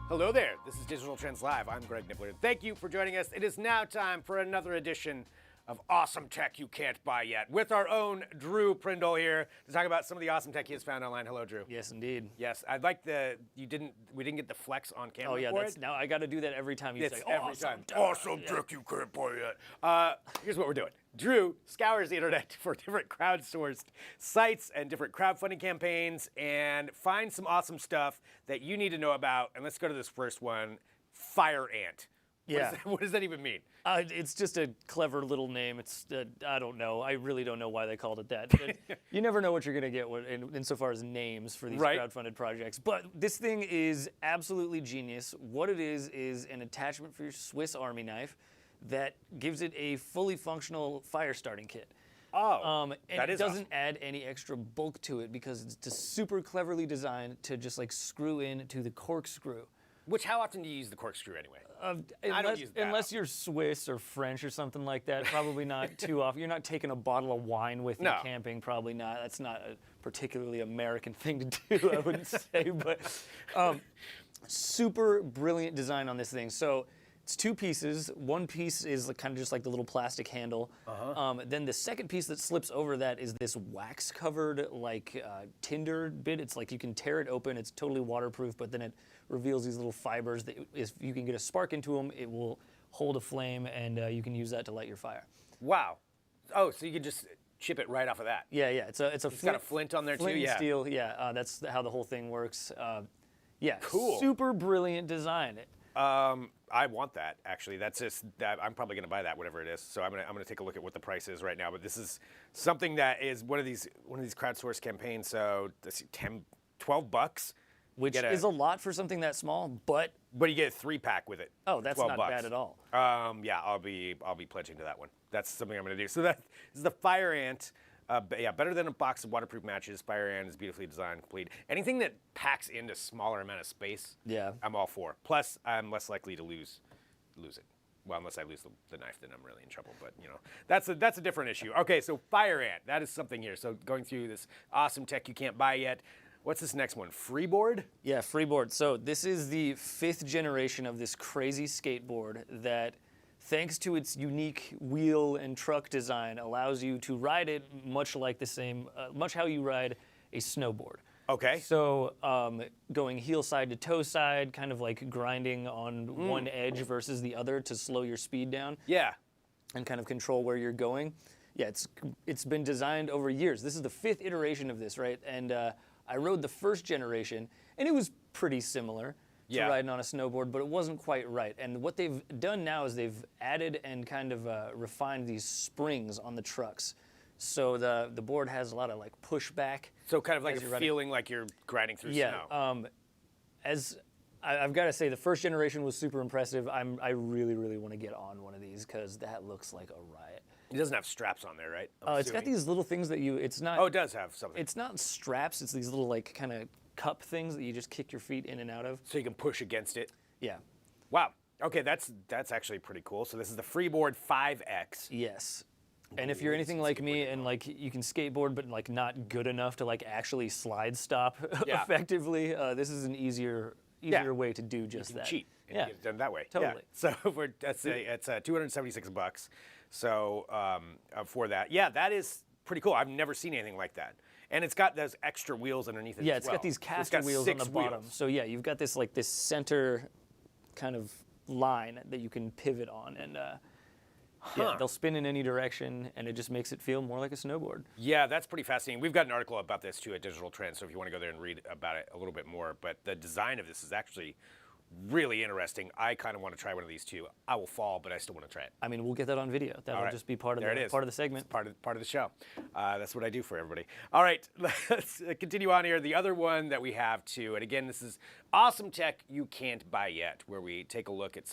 Hello there, this is Digital Trends Live. I'm Greg Nibbler. Thank you for joining us. It is now time for another edition of Awesome Tech You Can't Buy Yet with our own Drew Prindle here to talk about some of the awesome tech he has found online. Hello, Drew. Yes, indeed. Yes, I'd like we didn't get the flex on camera. Oh yeah, for it. now I got to do that every time you say every awesome time. tech. Awesome Tech You Can't Buy Yet. Here's what we're doing. Drew scours the internet for different crowdsourced sites and different crowdfunding campaigns and finds some awesome stuff that you need to know about. And let's go to this first one, Fire Ant. Yeah. What does that even mean? It's just a clever little name. It's I don't know. I really don't know why they called it that. You never know what you're going to get insofar as names for these crowdfunded projects. But this thing is absolutely genius. What it is an attachment for your Swiss Army knife that gives it a fully functional fire starting kit. Oh, and it doesn't add any extra bulk to it because it's just super cleverly designed to just like screw in to the corkscrew. Which, how often do you use the corkscrew anyway? I don't use that unless you're Swiss or French or something like that. Probably not too often. You're not taking a bottle of wine with you camping. Probably not. That's not a particularly American thing to do, I wouldn't say. But super brilliant design on this thing. So it's two pieces. One piece is kind of just like the little plastic handle. Then the second piece that slips over that is this wax-covered like tinder bit. It's like you can tear it open. It's totally waterproof, but then it reveals these little fibers that if you can get a spark into them, it will hold a flame, and you can use that to light your fire. Wow. Oh, so you can just chip it right off of that. Yeah. It's got a flint on there too. Flint Yeah. and steel. Yeah. That's how the whole thing works. Yeah. Cool. Super brilliant design. I want that actually. That's just that I'm probably going to buy that, whatever it is. So I'm gonna take a look at what the price is right now. But this is something that is one of these crowdsourced campaigns. So let's see, $12, Which is a lot for something that small, but but you get a 3-pack with it. oh, that's $12. not bad at all. Yeah, I'll be pledging to that one. That's something I'm going to do. So that is the Fire Ant. Yeah, better than a box of waterproof matches. Fire Ant is beautifully designed, complete. Anything that packs into smaller amount of space, Yeah. I'm all for. Plus, I'm less likely to lose it. Well, unless I lose the knife, then I'm really in trouble. But you know, that's a different issue. Okay, so Fire Ant, that is something here. So going through this awesome tech you can't buy yet. What's this next one? Freeboard? Yeah, Freeboard. So this is the 5th generation of this crazy skateboard that, thanks to its unique wheel and truck design, allows you to ride it much how you ride a snowboard. Okay. So going heel side to toe side, kind of like grinding on one edge versus the other to slow your speed down Yeah. and kind of control where you're going. Yeah, it's been designed over years. This is the 5th iteration of this, right? And I rode the 1st generation, and it was pretty similar to Yeah. riding on a snowboard, but it wasn't quite right. And what they've done now is they've added and kind of refined these springs on the trucks. So the board has a lot of like pushback. So kind of like As you're a riding. feeling like you're grinding through Yeah. snow. I've got to say, the 1st generation was super impressive. I really, really want to get on one of these because that looks like a riot. It doesn't have straps on there, right? I'm It's got assuming. these little things that it's not. Oh, it does have something. It's not straps. It's these little like kind of cup things that you just kick your feet in and out of. So you can push against it. Yeah. Wow. Okay, that's actually pretty cool. So this is the Freeboard 5X. Yes. And if you're anything like me and like you can skateboard but like not good enough to like actually slide stop Yeah. effectively, this is an easier Yeah. way to do just You can that. cheat and Yeah. get it done that way. Totally. Yeah. So it's $276. So for that, yeah, that is pretty cool. I've never seen anything like that, and it's got those extra wheels underneath it. Yeah, as it's well. got these So it's caster got wheels on 6 the bottom. wheels. So yeah, you've got this like this center kind of line that you can pivot on, and yeah, they'll spin in any direction, and it just makes it feel more like a snowboard. Yeah, that's pretty fascinating. We've got an article about this too at Digital Trends, so if you want to go there and read about it a little bit more. But the design of this is actually really interesting. I kind of want to try one of these too. I will fall, but I still want to try it. I mean, we'll get that on video. That'll All right. just be part of There it is. part of the segment. It's part of the show. That's what I do for everybody. All right, let's continue on here. The other one that we have too, and again, this is awesome tech you can't buy yet, where we take a look at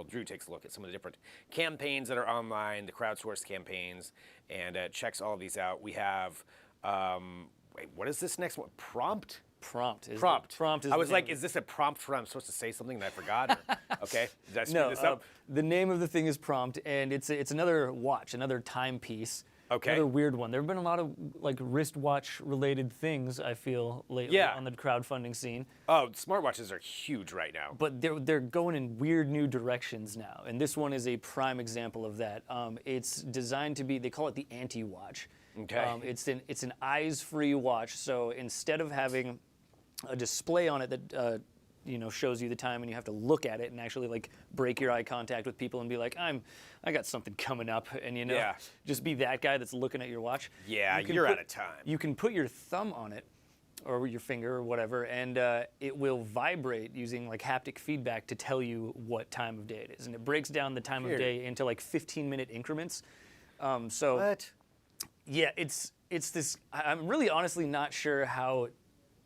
Drew takes a look at some of the different campaigns that are online, the crowdsourced campaigns, and checks all of these out. We have, wait, what is this next one? Prompt? Prompt. Prompt. Is I the was name like, of it. is this a prompt for I'm supposed to say something that I forgot? Or, okay, did I screw No, this up? the name of the thing is Prompt, and it's another watch, another timepiece. Okay. Another weird one. There have been a lot of like wristwatch related things I feel lately Yeah. on the crowdfunding scene, Oh, smartwatches are huge right now. but they're going in weird new directions now, and this one is a prime example of that. It's designed to be, they call it the anti-watch. Okay. It's an eyes-free watch, so instead of having a display on it that shows you the time, and you have to look at it and actually like break your eye contact with people and be like, I got something coming up, and Yeah. just be that guy that's looking at your watch. Yeah, You can you're put- out of time. You can put your thumb on it or your finger or whatever, and it will vibrate using like haptic feedback to tell you what time of day it is, and it breaks down the time Weird. of day into like 15-minute increments. So What? yeah, it's this. I'm really honestly not sure how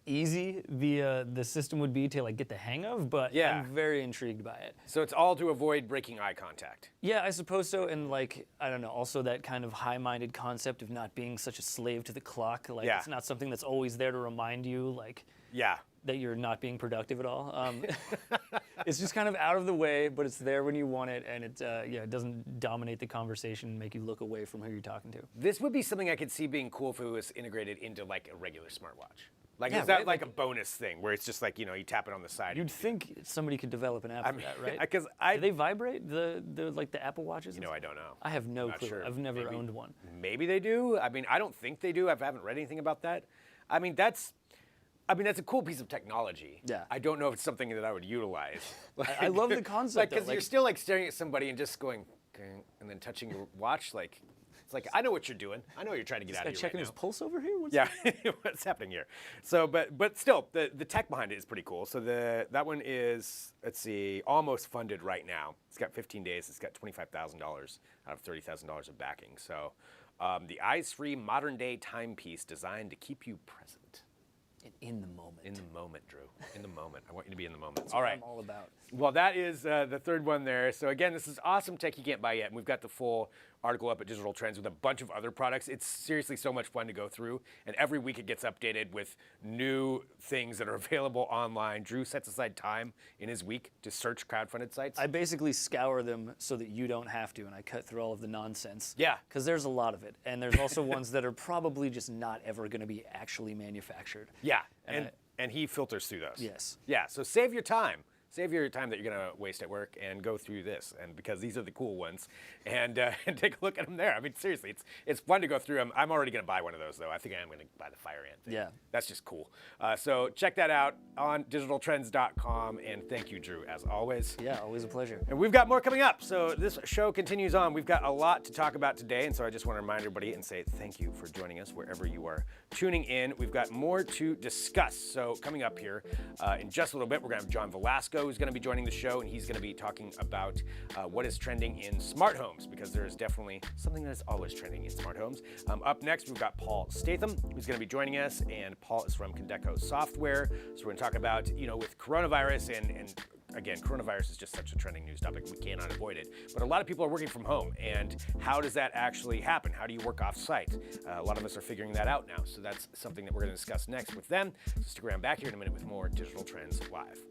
easy the system would be to like get the hang of, but Yeah. I'm very intrigued by it. So it's all to avoid breaking eye contact. Yeah, I suppose so, and like I don't know, also that kind of high-minded concept of not being such a slave to the clock. Like Yeah. it's not something that's always there to remind you like Yeah. that you're not being productive at all. It's just kind of out of the way, but it's there when you want it, and it doesn't dominate the conversation and make you look away from who you're talking to. This would be something I could see being cool if it was integrated into like a regular smartwatch. Like, Yeah, is that right, like a bonus thing where it's just like, you tap it on the side? You'd think somebody could develop an app for that, right? Because Do they vibrate the like the Apple Watches? and I don't know. I have no Not clue. sure. I've never Maybe. owned one. Maybe they do. I mean, I don't think they do. I haven't read anything about that. That's a cool piece of technology. Yeah. I don't know if it's something that I would utilize. I love the concept, though, Because you're like- still like staring at somebody and just going, "Okay," and then touching your watch. Like, It's like, I know what you're doing. I know what you're trying to get out of here Checking right his now. pulse over here? What's Yeah, what's happening here? So, but still, the tech behind it is pretty cool. So that one is, let's see, almost funded right now. It's got 15 days. It's got $25,000 out of $30,000 of backing. So, the eyes-free modern-day timepiece designed to keep you present. in the moment. In the moment, Drew. In the moment. I want you to be in the moment. That's All what right. I'm all about. Well, that is the third one there. So again, this is awesome tech you can't buy yet. And we've got the full article up at Digital Trends with a bunch of other products. It's seriously so much fun to go through. And every week it gets updated with new things that are available online. Drew sets aside time in his week to search crowdfunded sites. I basically scour them so that you don't have to, and I cut through all of the nonsense. Yeah. Because there's a lot of it. And there's also ones that are probably just not ever going to be actually manufactured. Yeah. And And he filters through those. Yes. Yeah, so save your time. Save your time that you're going to waste at work and go through this, and because these are the cool ones, and take a look at them there. I mean, seriously, it's fun to go through them. I'm already going to buy one of those, though. I think I am going to buy the Fire Ant thing. Yeah. That's just cool. So check that out on digitaltrends.com, and thank you, Drew, as always. Yeah, always a pleasure. And we've got more coming up, so this show continues on. We've got a lot to talk about today, and so I just want to remind everybody and say thank you for joining us wherever you are tuning in. We've got more to discuss. So coming up here in just a little bit, we're going to have John Velasco, who's going to be joining the show, and he's going to be talking about what is trending in smart homes, because there is definitely something that is always trending in smart homes. Up next, we've got Paul Statham, who's going to be joining us, and Paul is from Condeco Software. So we're going to talk about, with coronavirus and again, coronavirus is just such a trending news topic. We cannot avoid it. But a lot of people are working from home. And how does that actually happen? How do you work off-site? A lot of us are figuring that out now. So that's something that we're going to discuss next with them. So stick around back here in a minute with more Digital Trends Live.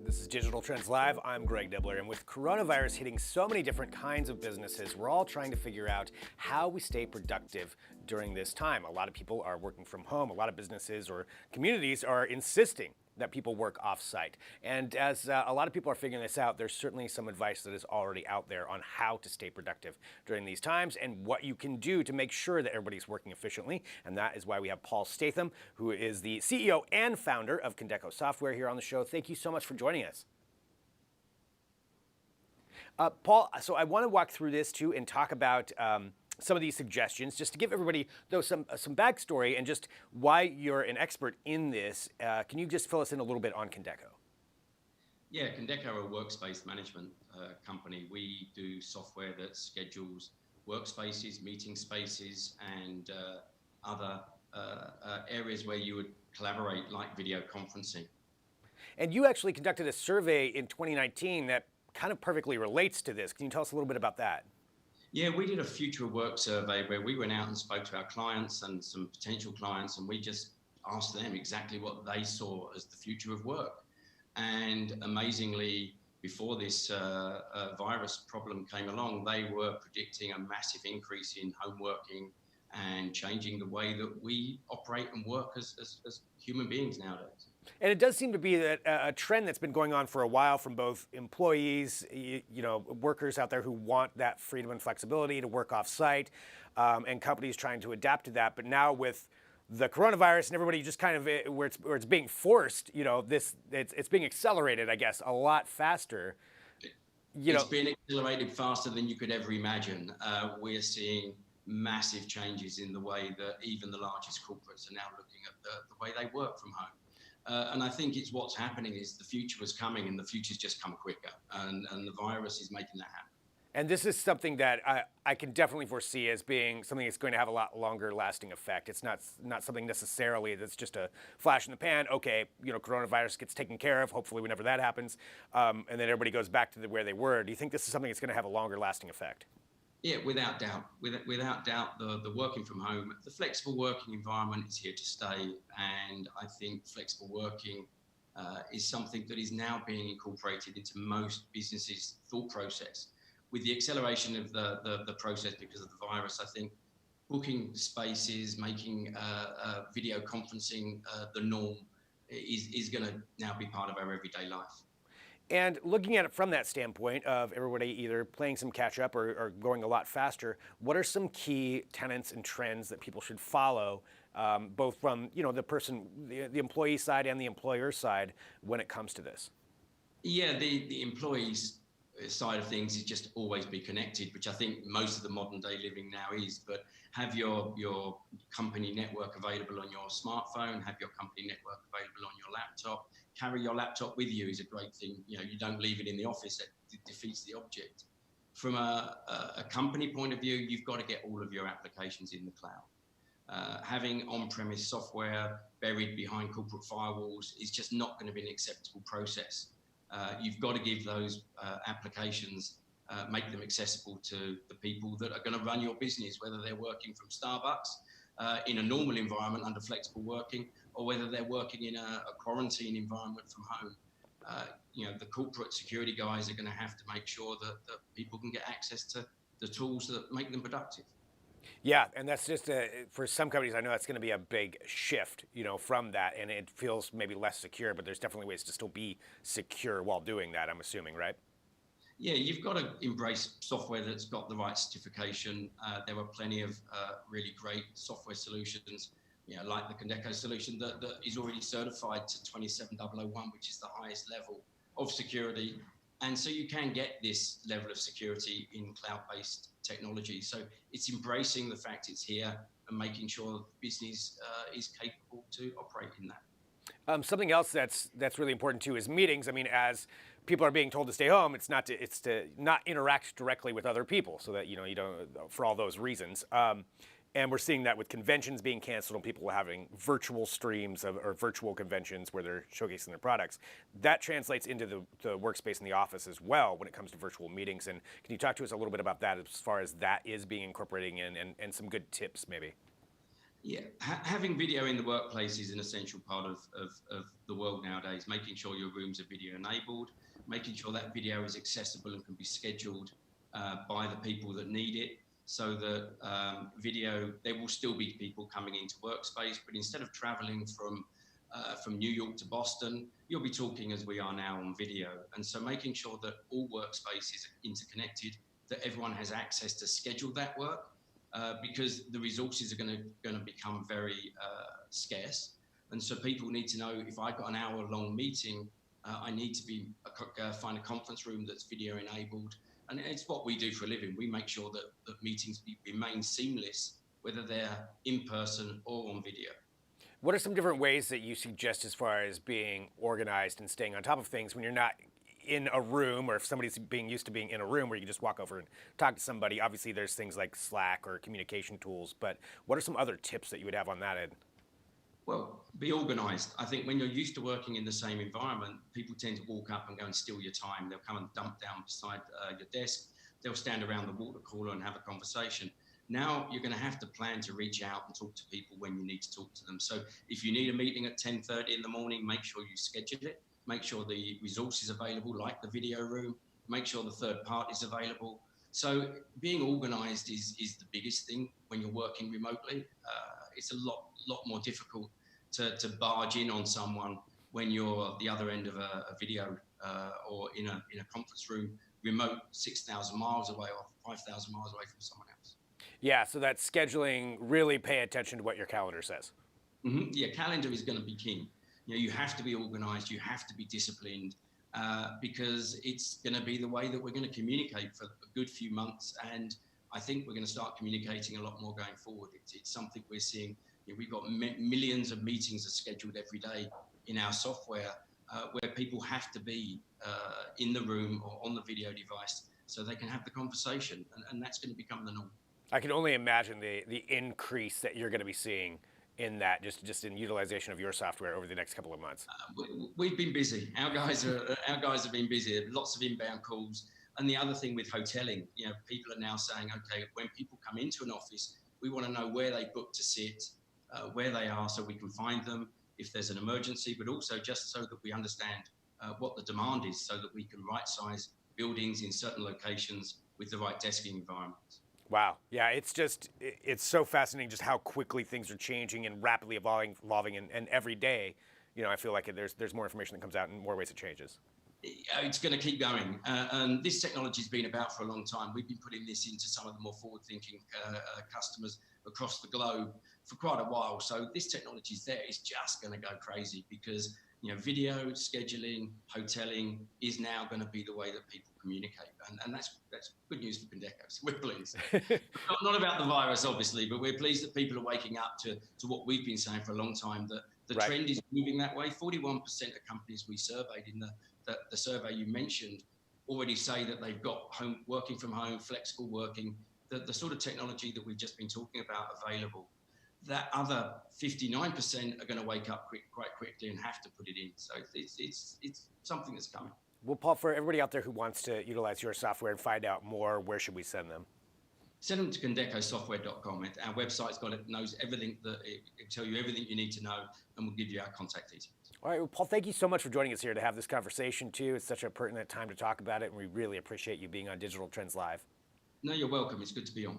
This is Digital Trends Live. I'm Greg Dibler, and with coronavirus hitting so many different kinds of businesses, we're all trying to figure out how we stay productive during this time. A lot of people are working from home. A lot of businesses or communities are insisting that people work off-site. And as a lot of people are figuring this out, there's certainly some advice that is already out there on how to stay productive during these times and what you can do to make sure that everybody's working efficiently. And that is why we have Paul Statham, who is the CEO and founder of Condeco Software, here on the show. Thank you so much for joining us. Paul, so I want to walk through this too and talk about some of these suggestions, just to give everybody, though, some backstory and just why you're an expert in this. Can you just fill us in a little bit on Condeco? Yeah, Condeco are a workspace management company. We do software that schedules workspaces, meeting spaces, and other areas where you would collaborate, like video conferencing. And you actually conducted a survey in 2019 that kind of perfectly relates to this. Can you tell us a little bit about that? Yeah, we did a future of work survey where we went out and spoke to our clients and some potential clients, and we just asked them exactly what they saw as the future of work. And amazingly, before this virus problem came along, they were predicting a massive increase in home working and changing the way that we operate and work as human beings nowadays. And it does seem to be that a trend that's been going on for a while from both employees, workers out there who want that freedom and flexibility to work off site, and companies trying to adapt to that. But now with the coronavirus and everybody just kind of where it's being forced, it's being accelerated, I guess, a lot faster. It's been accelerated faster than you could ever imagine. We're seeing massive changes in the way that even the largest corporates are now looking at the way they work from home. And I think it's what's happening is the future was coming and the future's just come quicker. And the virus is making that happen. And this is something that I can definitely foresee as being something that's going to have a lot longer lasting effect. It's not something necessarily that's just a flash in the pan. Okay, coronavirus gets taken care of, hopefully whenever that happens, and then everybody goes back to where they were. Do you think this is something that's going to have a longer lasting effect? Yeah, without doubt. Without doubt, the working from home, the flexible working environment is here to stay. And I think flexible working is something that is now being incorporated into most businesses' thought process. With the acceleration of the process because of the virus, I think booking spaces, making video conferencing the norm is going to now be part of our everyday life. And looking at it from that standpoint of everybody either playing some catch up or going a lot faster, what are some key tenets and trends that people should follow, both from the employee side and the employer side when it comes to this? Yeah, the employees side of things is just always be connected, which I think most of the modern day living now is. But have your company network available on your smartphone, have your company network available on your laptop. Carry your laptop with you is a great thing. You don't leave it in the office. It defeats the object. From a company point of view, you've got to get all of your applications in the cloud. Having on-premise software buried behind corporate firewalls is just not going to be an acceptable process. You've got to give those applications, make them accessible to the people that are going to run your business, whether they're working from Starbucks in a normal environment under flexible working, or whether they're working in a quarantine environment from home. The corporate security guys are going to have to make sure that people can get access to the tools that make them productive. Yeah, and that's just for some companies, I know that's going to be a big shift, from that, and it feels maybe less secure, but there's definitely ways to still be secure while doing that, I'm assuming, right? Yeah, you've got to embrace software that's got the right certification. There are plenty of really great software solutions, like the Condeco solution that is already certified to 27001, which is the highest level of security. And so you can get this level of security in cloud-based technology. So it's embracing the fact it's here and making sure business is capable to operate in that. Something else that's really important too is meetings. I mean, as people are being told to stay home, it's to not interact directly with other people, so that you don't, for all those reasons. And we're seeing that with conventions being canceled and people having virtual streams or virtual conventions where they're showcasing their products. That translates into the workspace in the office as well when it comes to virtual meetings. And can you talk to us a little bit about that as far as that is being incorporated in and some good tips maybe? Yeah, having video in the workplace is an essential part of the world nowadays, making sure your rooms are video enabled, making sure that video is accessible and can be scheduled by the people that need it. So that video, there will still be people coming into workspace, but instead of traveling from New York to Boston, you'll be talking as we are now on video. And so making sure that all workspaces are interconnected, that everyone has access to schedule that work, because the resources are going to become very scarce. And so people need to know, if I've got an hour-long meeting, I need to find a conference room that's video enabled. And it's what we do for a living. We make sure that meetings remain seamless, whether they're in person or on video. What are some different ways that you suggest as far as being organized and staying on top of things when you're not in a room, or if somebody's being used to being in a room where you can just walk over and talk to somebody? Obviously, there's things like Slack or communication tools, but what are some other tips that you would have on that end? Well, be organized. I think when you're used to working in the same environment, people tend to walk up and go and steal your time. They'll come and dump down beside your desk. They'll stand around the water cooler and have a conversation. Now you're going to have to plan to reach out and talk to people when you need to talk to them. So if you need a meeting at 10:30 in the morning, make sure you schedule it. make sure the resource is available, like the video room, make sure the third part is available. So being organized is the biggest thing when you're working remotely. It's a lot more difficult to barge in on someone when you're at the other end of a video or in a conference room, remote 6,000 miles away or 5,000 miles away from someone else. Yeah, so that scheduling, really pay attention to what your calendar says. Mm-hmm. Yeah, calendar is going to be king. You have to be organized, you have to be disciplined, because it's going to be the way that we're going to communicate for a good few months. And I think we're going to start communicating a lot more going forward. It's something we're seeing. We've got millions of meetings are scheduled every day in our software, where people have to be in the room or on the video device so they can have the conversation, and that's going to become the norm. I can only imagine the increase that you're going to be seeing in that, just in utilization of your software over the next couple of months. We've been busy. Our guys have been busy. Lots of inbound calls. And the other thing with hoteling, people are now saying, okay, when people come into an office, we want to know where they book to sit, where they are, so we can find them if there's an emergency, but also just so that we understand what the demand is, so that we can right-size buildings in certain locations with the right desking environments. Wow. Yeah, it's so fascinating just how quickly things are changing and rapidly evolving and every day, I feel like there's more information that comes out and more ways it changes. It's going to keep going. And this technology has been about for a long time. We've been putting this into some of the more forward-thinking customers across the globe for quite a while. So this technology is there. It's just going to go crazy because video scheduling, hoteling is now going to be the way that people communicate, and that's good news for Condeco. So we're pleased. not about the virus, obviously, but we're pleased that people are waking up to what we've been saying for a long time, that the Right. trend is moving that way. 41% of companies we surveyed in the survey you mentioned already say that they've got working from home, flexible working, the sort of technology that we've just been talking about available. That other 59% are going to wake up quite quickly and have to put it in. So it's something that's coming. Well, Paul, for everybody out there who wants to utilize your software and find out more, where should we send them? Send them to condecosoftware.com. Our website's got it, knows everything, it'll tell you everything you need to know, and we'll give you our contact details. All right, well, Paul, thank you so much for joining us here to have this conversation, too. It's such a pertinent time to talk about it, and we really appreciate you being on Digital Trends Live. No, you're welcome. It's good to be on.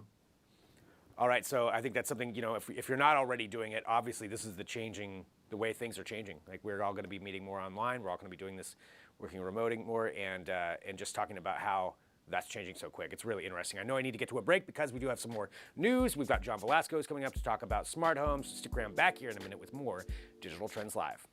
All right, so I think that's something, if you're not already doing it, obviously this is the way things are changing. Like, we're all going to be meeting more online. We're all going to be doing this, working remote more, and just talking about how that's changing so quick. It's really interesting. I know I need to get to a break because we do have some more news. We've got John Velasco coming up to talk about smart homes. Stick around back here in a minute with more Digital Trends Live.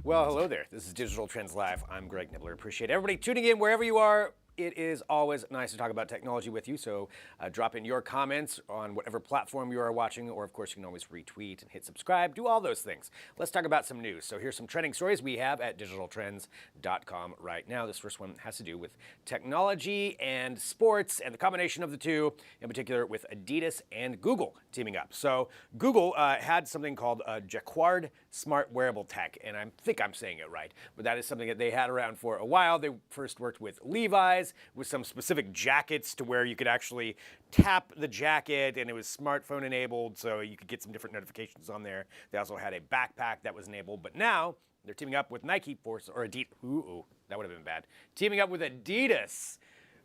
Well, hello there. This is Digital Trends Live. I'm Greg Nibbler. Appreciate everybody tuning in wherever you are It is always nice to talk about technology with you, so drop in your comments on whatever platform you are watching, or of course you can always retweet and hit subscribe, do all those things. Let's talk about some news. So here's some trending stories we have at digitaltrends.com right now. This first one has to do with technology and sports, and the combination of the two, in particular with Adidas and Google teaming up. So Google had something called Jacquard Smart Wearable Tech, and I think I'm saying it right, but that is something that they had around for a while. They first worked with Levi's, with some specific jackets to where you could actually tap the jacket and it was smartphone enabled, so you could get some different notifications on there. They also had a backpack that was enabled, but now they're teaming up with Nike or Adidas. Ooh, that would have been bad. Teaming up with Adidas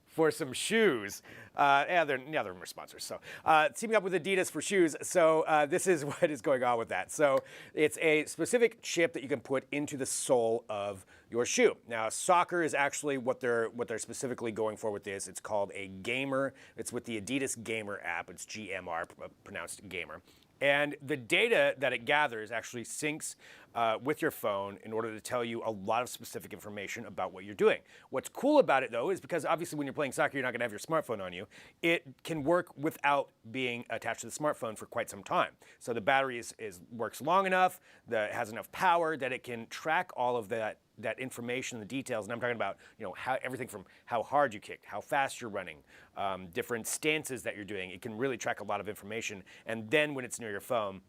for some shoes. They're more sponsors. So teaming up with Adidas for shoes. So this is what is going on with that. So it's a specific chip that you can put into the sole of your shoe. Now, soccer is actually what they're specifically going for with this. It's called a Gamer. It's with the Adidas Gamer app. It's GMR, pronounced Gamer. And the data that it gathers actually syncs with your phone in order to tell you a lot of specific information about what you're doing. What's cool about it, though, is because obviously when you're playing soccer, you're not going to have your smartphone on you. It can work without being attached to the smartphone for quite some time. So the battery works long enough, that it has enough power that it can track all of that information, the details, and I'm talking about everything from how hard you kicked, how fast you're running, different stances that you're doing. It can really track a lot of information, and then when it's near your phone,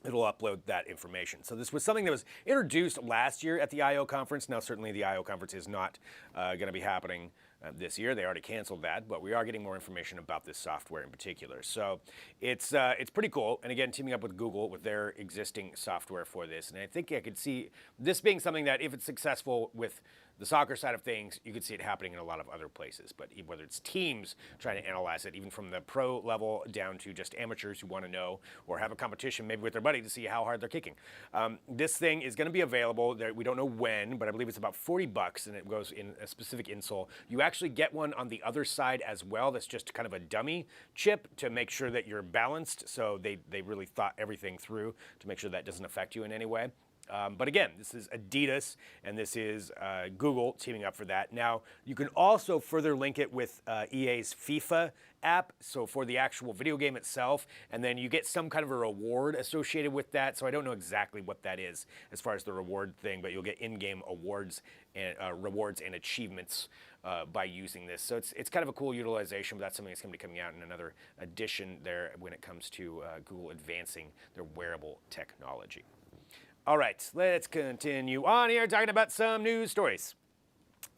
it'll upload that information. So this was something that was introduced last year at the I/O conference. Now, certainly the I/O conference is not going to be happening this year. They already canceled that, but we are getting more information about this software in particular. So it's pretty cool. And again, teaming up with Google with their existing software for this. And I think I could see this being something that if it's successful with the soccer side of things, you could see it happening in a lot of other places. But whether it's teams trying to analyze it, even from the pro level down to just amateurs who want to know or have a competition maybe with their buddy to see how hard they're kicking. This thing is going to be available. We don't know when, but I believe it's about $40, and it goes in a specific insole. You actually get one on the other side as well. That's just kind of a dummy chip to make sure that you're balanced. So they really thought everything through to make sure that doesn't affect you in any way. But again, this is Adidas, and this is Google teaming up for that. Now, you can also further link it with EA's FIFA app, so for the actual video game itself, and then you get some kind of a reward associated with that. So I don't know exactly what that is as far as the reward thing, but you'll get in-game awards and rewards and achievements by using this. So it's kind of a cool utilization, but that's something that's going to be coming out in another edition there when it comes to Google advancing their wearable technology. All right, let's continue on here talking about some news stories.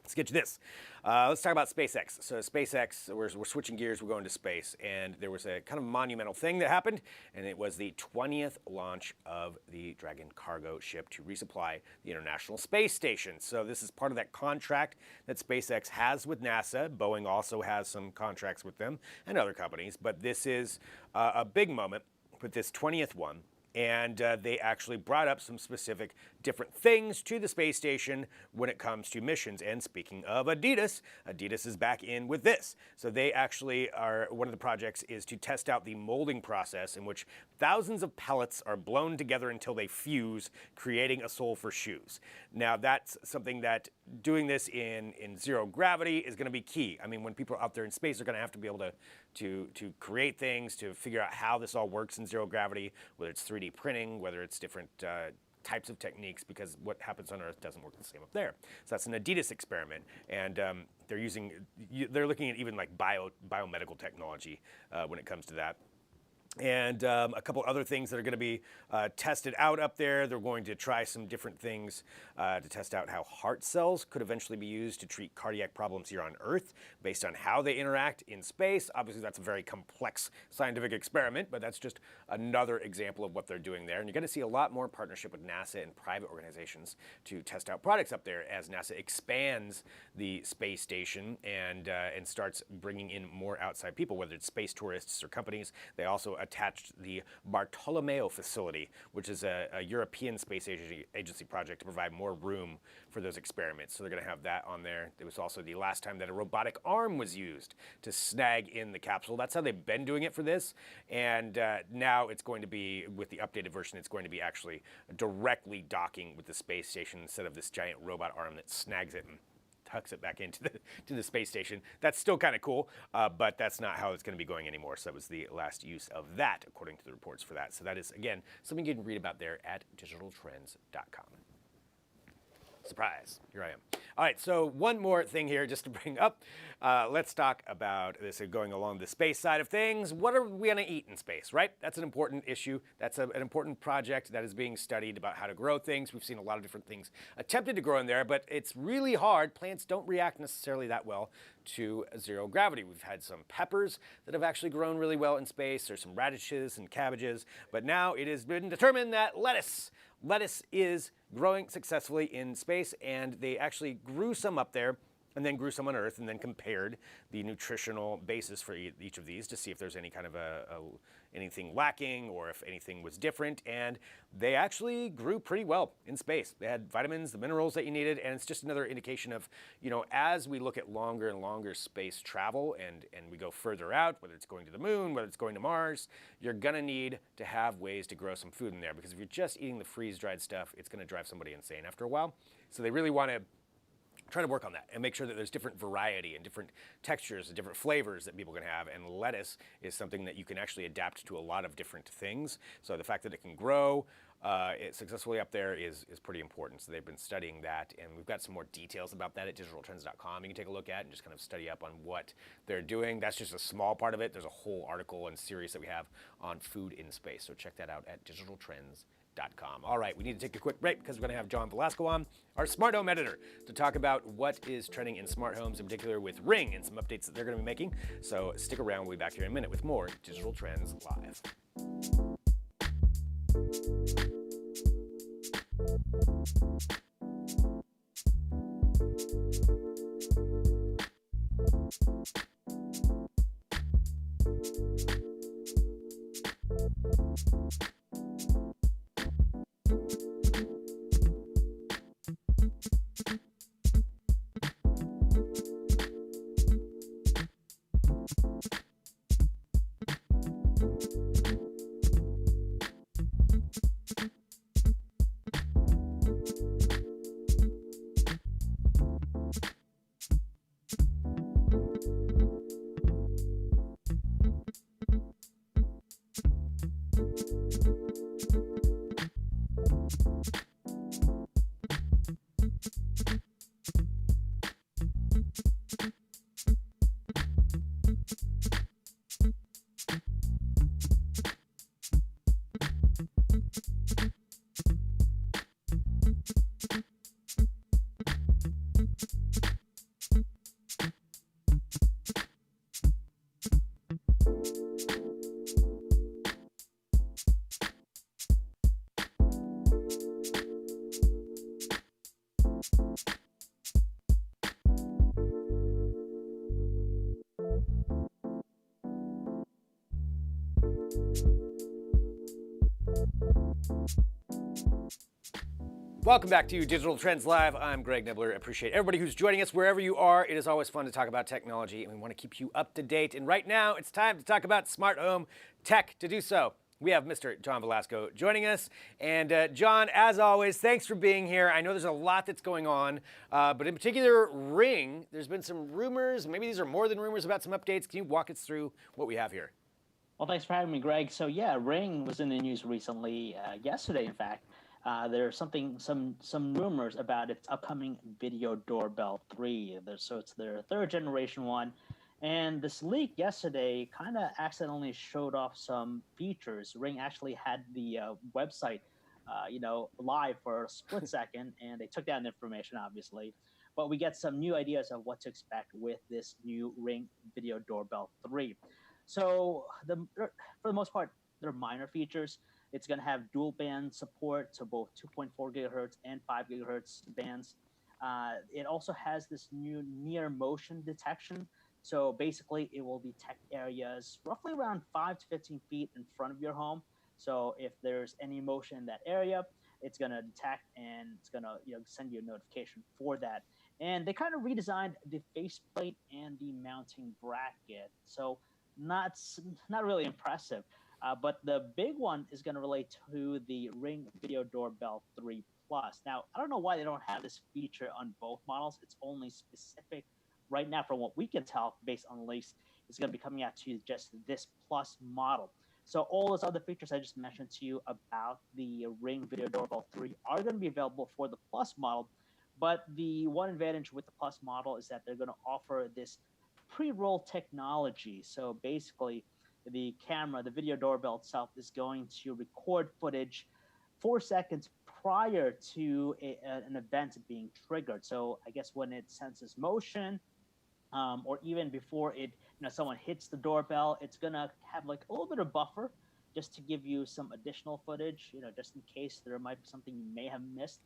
Let's get to this. Let's talk about SpaceX. So SpaceX, we're switching gears, we're going to space, and there was a kind of monumental thing that happened, and it was the 20th launch of the Dragon cargo ship to resupply the International Space Station. So this is part of that contract that SpaceX has with NASA. Boeing also has some contracts with them and other companies, but this is a big moment with this 20th one. And they actually brought up some specific different things to the space station when it comes to missions. And speaking of Adidas, Adidas is back in with this. So they actually are, one of the projects is to test out the molding process in which thousands of pellets are blown together until they fuse, creating a sole for shoes. Now that's something that doing this in zero gravity is going to be key. I mean, when people are out there in space, they're going to have to be able to create things, to figure out how this all works in zero gravity, whether it's 3D printing, whether it's different types of techniques, because what happens on Earth doesn't work the same up there. So that's an Adidas experiment, and they're looking at even like biomedical technology when it comes to that. And a couple other things that are going to be tested out up there. They're going to try some different things to test out how heart cells could eventually be used to treat cardiac problems here on Earth based on how they interact in space. Obviously, that's a very complex scientific experiment, but that's just another example of what they're doing there. And you're going to see a lot more partnership with NASA and private organizations to test out products up there as NASA expands the space station and starts bringing in more outside people, whether it's space tourists or companies. They also attached the Bartolomeo facility, which is a European Space Agency project to provide more room for those experiments. So they're going to have that on there. It was also the last time that a robotic arm was used to snag in the capsule. That's how they've been doing it for this. And now it's going to be, with the updated version, it's going to be actually directly docking with the space station instead of this giant robot arm that snags it and hooks it back into the space station. That's still kind of cool, but that's not how it's going to be going anymore. So that was the last use of that, according to the reports for that. So that is, again, something you can read about there at digitaltrends.com. Surprise, here I am. All right, so one more thing here just to bring up. Let's talk about this going along the space side of things. What are we gonna eat in space, right? That's an important issue. That's an important project that is being studied about how to grow things. We've seen a lot of different things attempted to grow in there, but it's really hard. Plants don't react necessarily that well to zero gravity. We've had some peppers that have actually grown really well in space. There's some radishes and cabbages, but now it has been determined that lettuce is growing successfully in space, and they actually grew some up there and then grew some on Earth and then compared the nutritional basis for each of these to see if there's any kind of anything lacking or if anything was different, and they actually grew pretty well in space. They had vitamins, the minerals that you needed, and it's just another indication of, as we look at longer and longer space travel and we go further out, whether it's going to the moon, whether it's going to Mars, you're gonna need to have ways to grow some food in there, because if you're just eating the freeze-dried stuff, it's gonna drive somebody insane after a while. So they really wanna try to work on that and make sure that there's different variety and different textures and different flavors that people can have. And lettuce is something that you can actually adapt to a lot of different things. So the fact that it can grow successfully up there is pretty important. So they've been studying that, and we've got some more details about that at digitaltrends.com. You can take a look at and just kind of study up on what they're doing. That's just a small part of it. There's a whole article and series that we have on food in space. So check that out at digitaltrends.com. All right, we need to take a quick break because we're going to have John Velasco on, our smart home editor, to talk about what is trending in smart homes, in particular with Ring and some updates that they're going to be making. So stick around. We'll be back here in a minute with more Digital Trends Live. Welcome back to Digital Trends Live. I'm Greg Nibbler. Appreciate everybody who's joining us wherever you are. It is always fun to talk about technology, and we want to keep you up to date. And right now, it's time to talk about smart home tech. To do so, we have Mr. John Velasco joining us. And John, as always, thanks for being here. I know there's a lot that's going on, but in particular, Ring, there's been some rumors. Maybe these are more than rumors about some updates. Can you walk us through what we have here? Well, thanks for having me, Greg. So yeah, Ring was in the news recently, yesterday, in fact. There's some rumors about its upcoming Video Doorbell 3. So it's their third generation one. And this leak yesterday kind of accidentally showed off some features. Ring actually had the website, live for a split second, and they took down the information, obviously. But we get some new ideas of what to expect with this new Ring Video Doorbell 3. So for the most part, they're minor features. It's going to have dual band support, so both 2.4 gigahertz and 5 gigahertz bands. It also has this new near motion detection. So basically, it will detect areas roughly around 5 to 15 feet in front of your home. So if there's any motion in that area, it's going to detect and it's going to send you a notification for that. And they kind of redesigned the faceplate and the mounting bracket. So not really impressive. But the big one is going to relate to the Ring Video Doorbell 3 Plus. Now, I don't know why they don't have this feature on both models. It's only specific right now, from what we can tell, based on leaks, it's going to be coming out to just this Plus model. So all those other features I just mentioned to you about the Ring Video Doorbell 3 are going to be available for the Plus model. But the one advantage with the Plus model is that they're going to offer this pre-roll technology. So basically, the camera, the video doorbell itself, is going to record footage 4 seconds prior to an event being triggered. So I guess when it senses motion, or even before it, someone hits the doorbell, it's gonna have like a little bit of buffer just to give you some additional footage, just in case there might be something you may have missed.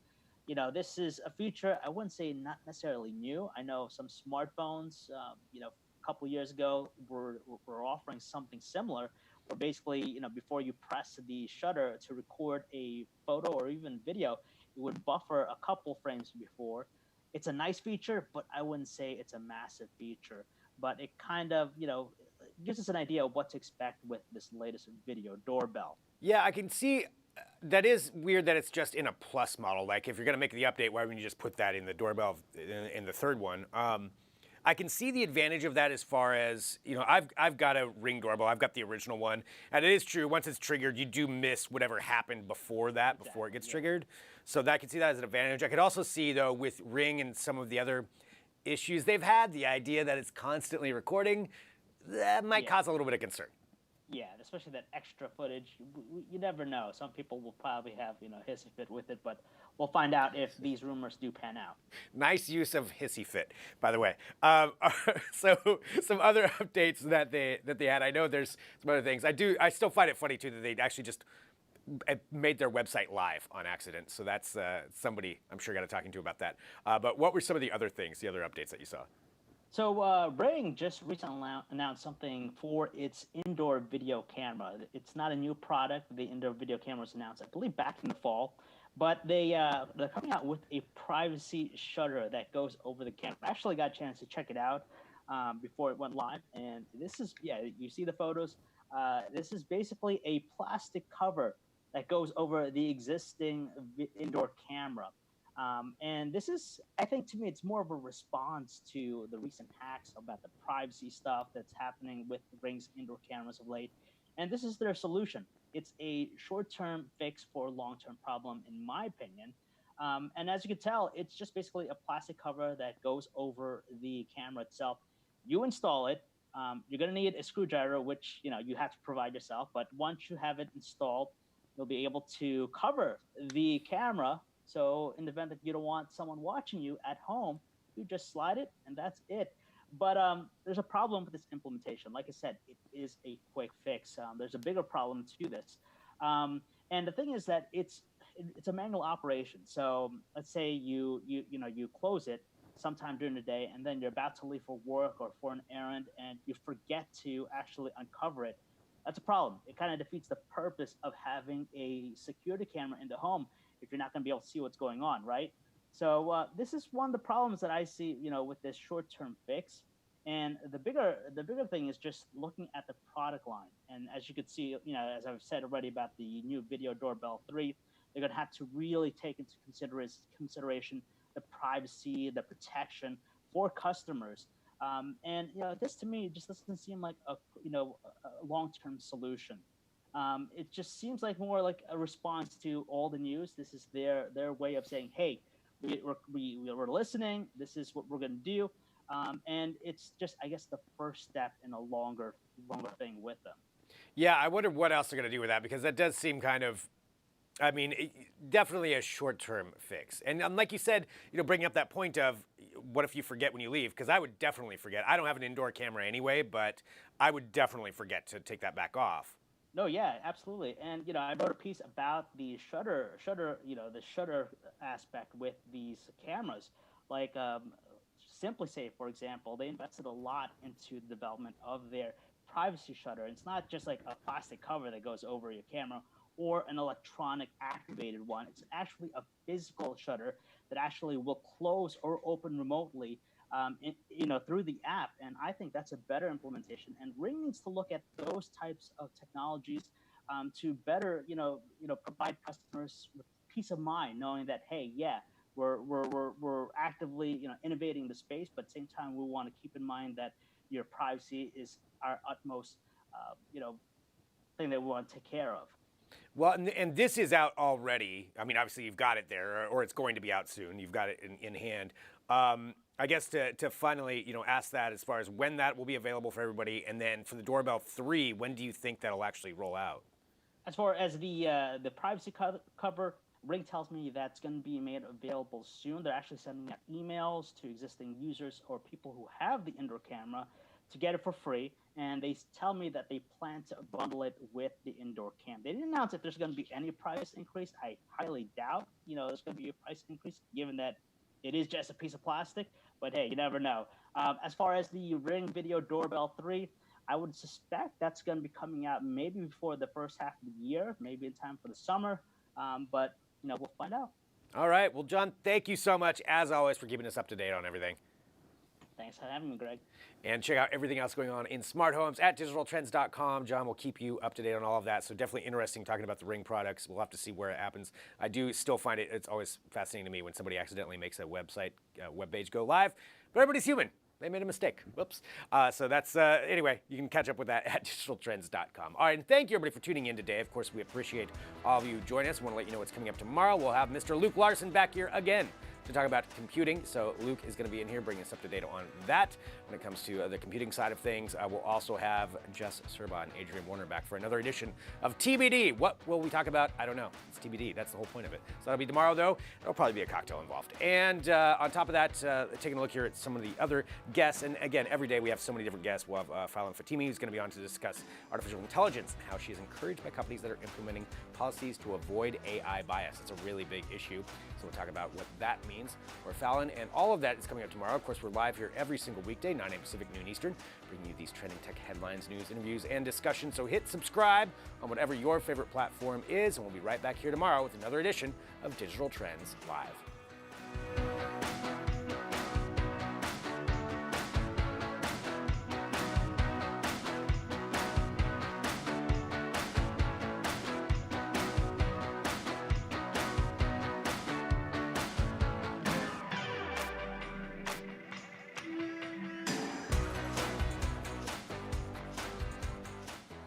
This is a feature I wouldn't say not necessarily new. I know some smartphones, a couple years ago were offering something similar, where basically, before you press the shutter to record a photo or even video, it would buffer a couple frames before. It's a nice feature, but I wouldn't say it's a massive feature. But it kind of, gives us an idea of what to expect with this latest video doorbell. Yeah, I can see that is weird that it's just in a Plus model. Like, if you're going to make the update, why wouldn't you just put that in the doorbell in the third one? I can see the advantage of that as far as, I've got a Ring doorbell. I've got the original one. And it is true, once it's triggered, you do miss whatever happened before that, before it gets triggered. So I can see that as an advantage. I could also see, though, with Ring and some of the other issues they've had, the idea that it's constantly recording, that might cause a little bit of concern. Yeah, especially that extra footage. You never know. Some people will probably have, hissy fit with it, but we'll find out if these rumors do pan out. Nice use of hissy fit, by the way. So some other updates that they had. I know there's some other things. I still find it funny too that they actually just made their website live on accident. So that's somebody I'm sure got a talking to about that. But what were some of the other things, the other updates that you saw? So Ring just recently announced something for its indoor video camera. It's not a new product. The indoor video camera was announced, I believe, back in the fall. But they're coming out with a privacy shutter that goes over the camera. I actually got a chance to check it out before it went live. And this is, you see the photos. This is basically a plastic cover that goes over the existing indoor camera. And this is, I think, to me, it's more of a response to the recent hacks about the privacy stuff that's happening with Ring's indoor cameras of late. And this is their solution. It's a short-term fix for a long-term problem, in my opinion. And as you can tell, it's just basically a plastic cover that goes over the camera itself. You install it. You're going to need a screwdriver, which you have to provide yourself. But once you have it installed, you'll be able to cover the camera. So in the event that you don't want someone watching you at home, you just slide it, and that's it. But there's a problem with this implementation. Like I said, it is a quick fix. There's a bigger problem to this. And the thing is that it's a manual operation. So let's say you close it sometime during the day, and then you're about to leave for work or for an errand, and you forget to actually uncover it. That's a problem. It kind of defeats the purpose of having a security camera in the home if you're not going to be able to see what's going on, right? So this is one of the problems that I see, with this short-term fix. And the bigger thing is just looking at the product line. And as you can see, as I've said already about the new Video Doorbell 3, they're going to have to really take into consideration the privacy, the protection for customers. And this to me just doesn't seem like a long-term solution. It just seems like more like a response to all the news. This is their way of saying, hey, we're listening. This is what we're going to do. And it's just, I guess, the first step in a longer thing with them. Yeah, I wonder what else they're going to do with that, because that does seem kind of, definitely a short-term fix. And like you said, bringing up that point of what if you forget when you leave, because I would definitely forget. I don't have an indoor camera anyway, but I would definitely forget to take that back off. No, yeah, absolutely. And, I wrote a piece about the shutter, the shutter aspect with these cameras. Like SimpliSafe, for example, they invested a lot into the development of their privacy shutter. It's not just like a plastic cover that goes over your camera or an electronic activated one. It's actually a physical shutter that actually will close or open remotely through the app. And I think that's a better implementation. And Ring needs to look at those types of technologies to better, provide customers with peace of mind knowing that, hey, yeah, we're actively innovating the space, but at the same time we want to keep in mind that your privacy is our utmost thing that we want to take care of. Well, and this is out already. I mean, obviously you've got it there, or it's going to be out soon. You've got it in hand. I guess to finally, ask that as far as when that will be available for everybody, and then for the Doorbell 3, when do you think that'll actually roll out? As far as the privacy cover, Ring tells me that's going to be made available soon. They're actually sending out emails to existing users or people who have the indoor camera to get it for free. And they tell me that they plan to bundle it with the indoor cam. They didn't announce if there's going to be any price increase. I highly doubt, there's going to be a price increase, given that it is just a piece of plastic. But hey, you never know. As far as the Ring Video Doorbell 3, I would suspect that's going to be coming out maybe before the first half of the year, maybe in time for the summer. But we'll find out. All right. Well, John, thank you so much, as always, for keeping us up to date on everything. Thanks for having me, Greg. And check out everything else going on in smart homes at digitaltrends.com. John will keep you up to date on all of that. So definitely interesting talking about the Ring products. We'll have to see where it happens. I do still find it's always fascinating to me when somebody accidentally makes a web page go live. But everybody's human. They made a mistake. Whoops. So that's, anyway, you can catch up with that at digitaltrends.com. All right, and thank you, everybody, for tuning in today. Of course, we appreciate all of you joining us. We want to let you know what's coming up tomorrow. We'll have Mr. Luke Larson back here again to talk about computing. So Luke is going to be in here bringing us up to date on that. When it comes to the computing side of things, we'll also have Jess Serba and Adrian Warner back for another edition of TBD. What will we talk about? I don't know. It's TBD. That's the whole point of it. So that'll be tomorrow, though. There'll probably be a cocktail involved. And on top of that, taking a look here at some of the other guests. And again, every day we have so many different guests. We'll have Fallon Fatimi, who's going to be on to discuss artificial intelligence and how she is encouraged by companies that are implementing policies to avoid AI bias. It's a really big issue. So we'll talk about what that means for Fallon. And all of that is coming up tomorrow. Of course, we're live here every single weekday, 9 a.m. Pacific, noon Eastern, bringing you these trending tech headlines, news, interviews, and discussion. So hit subscribe on whatever your favorite platform is, and we'll be right back here tomorrow with another edition of Digital Trends Live.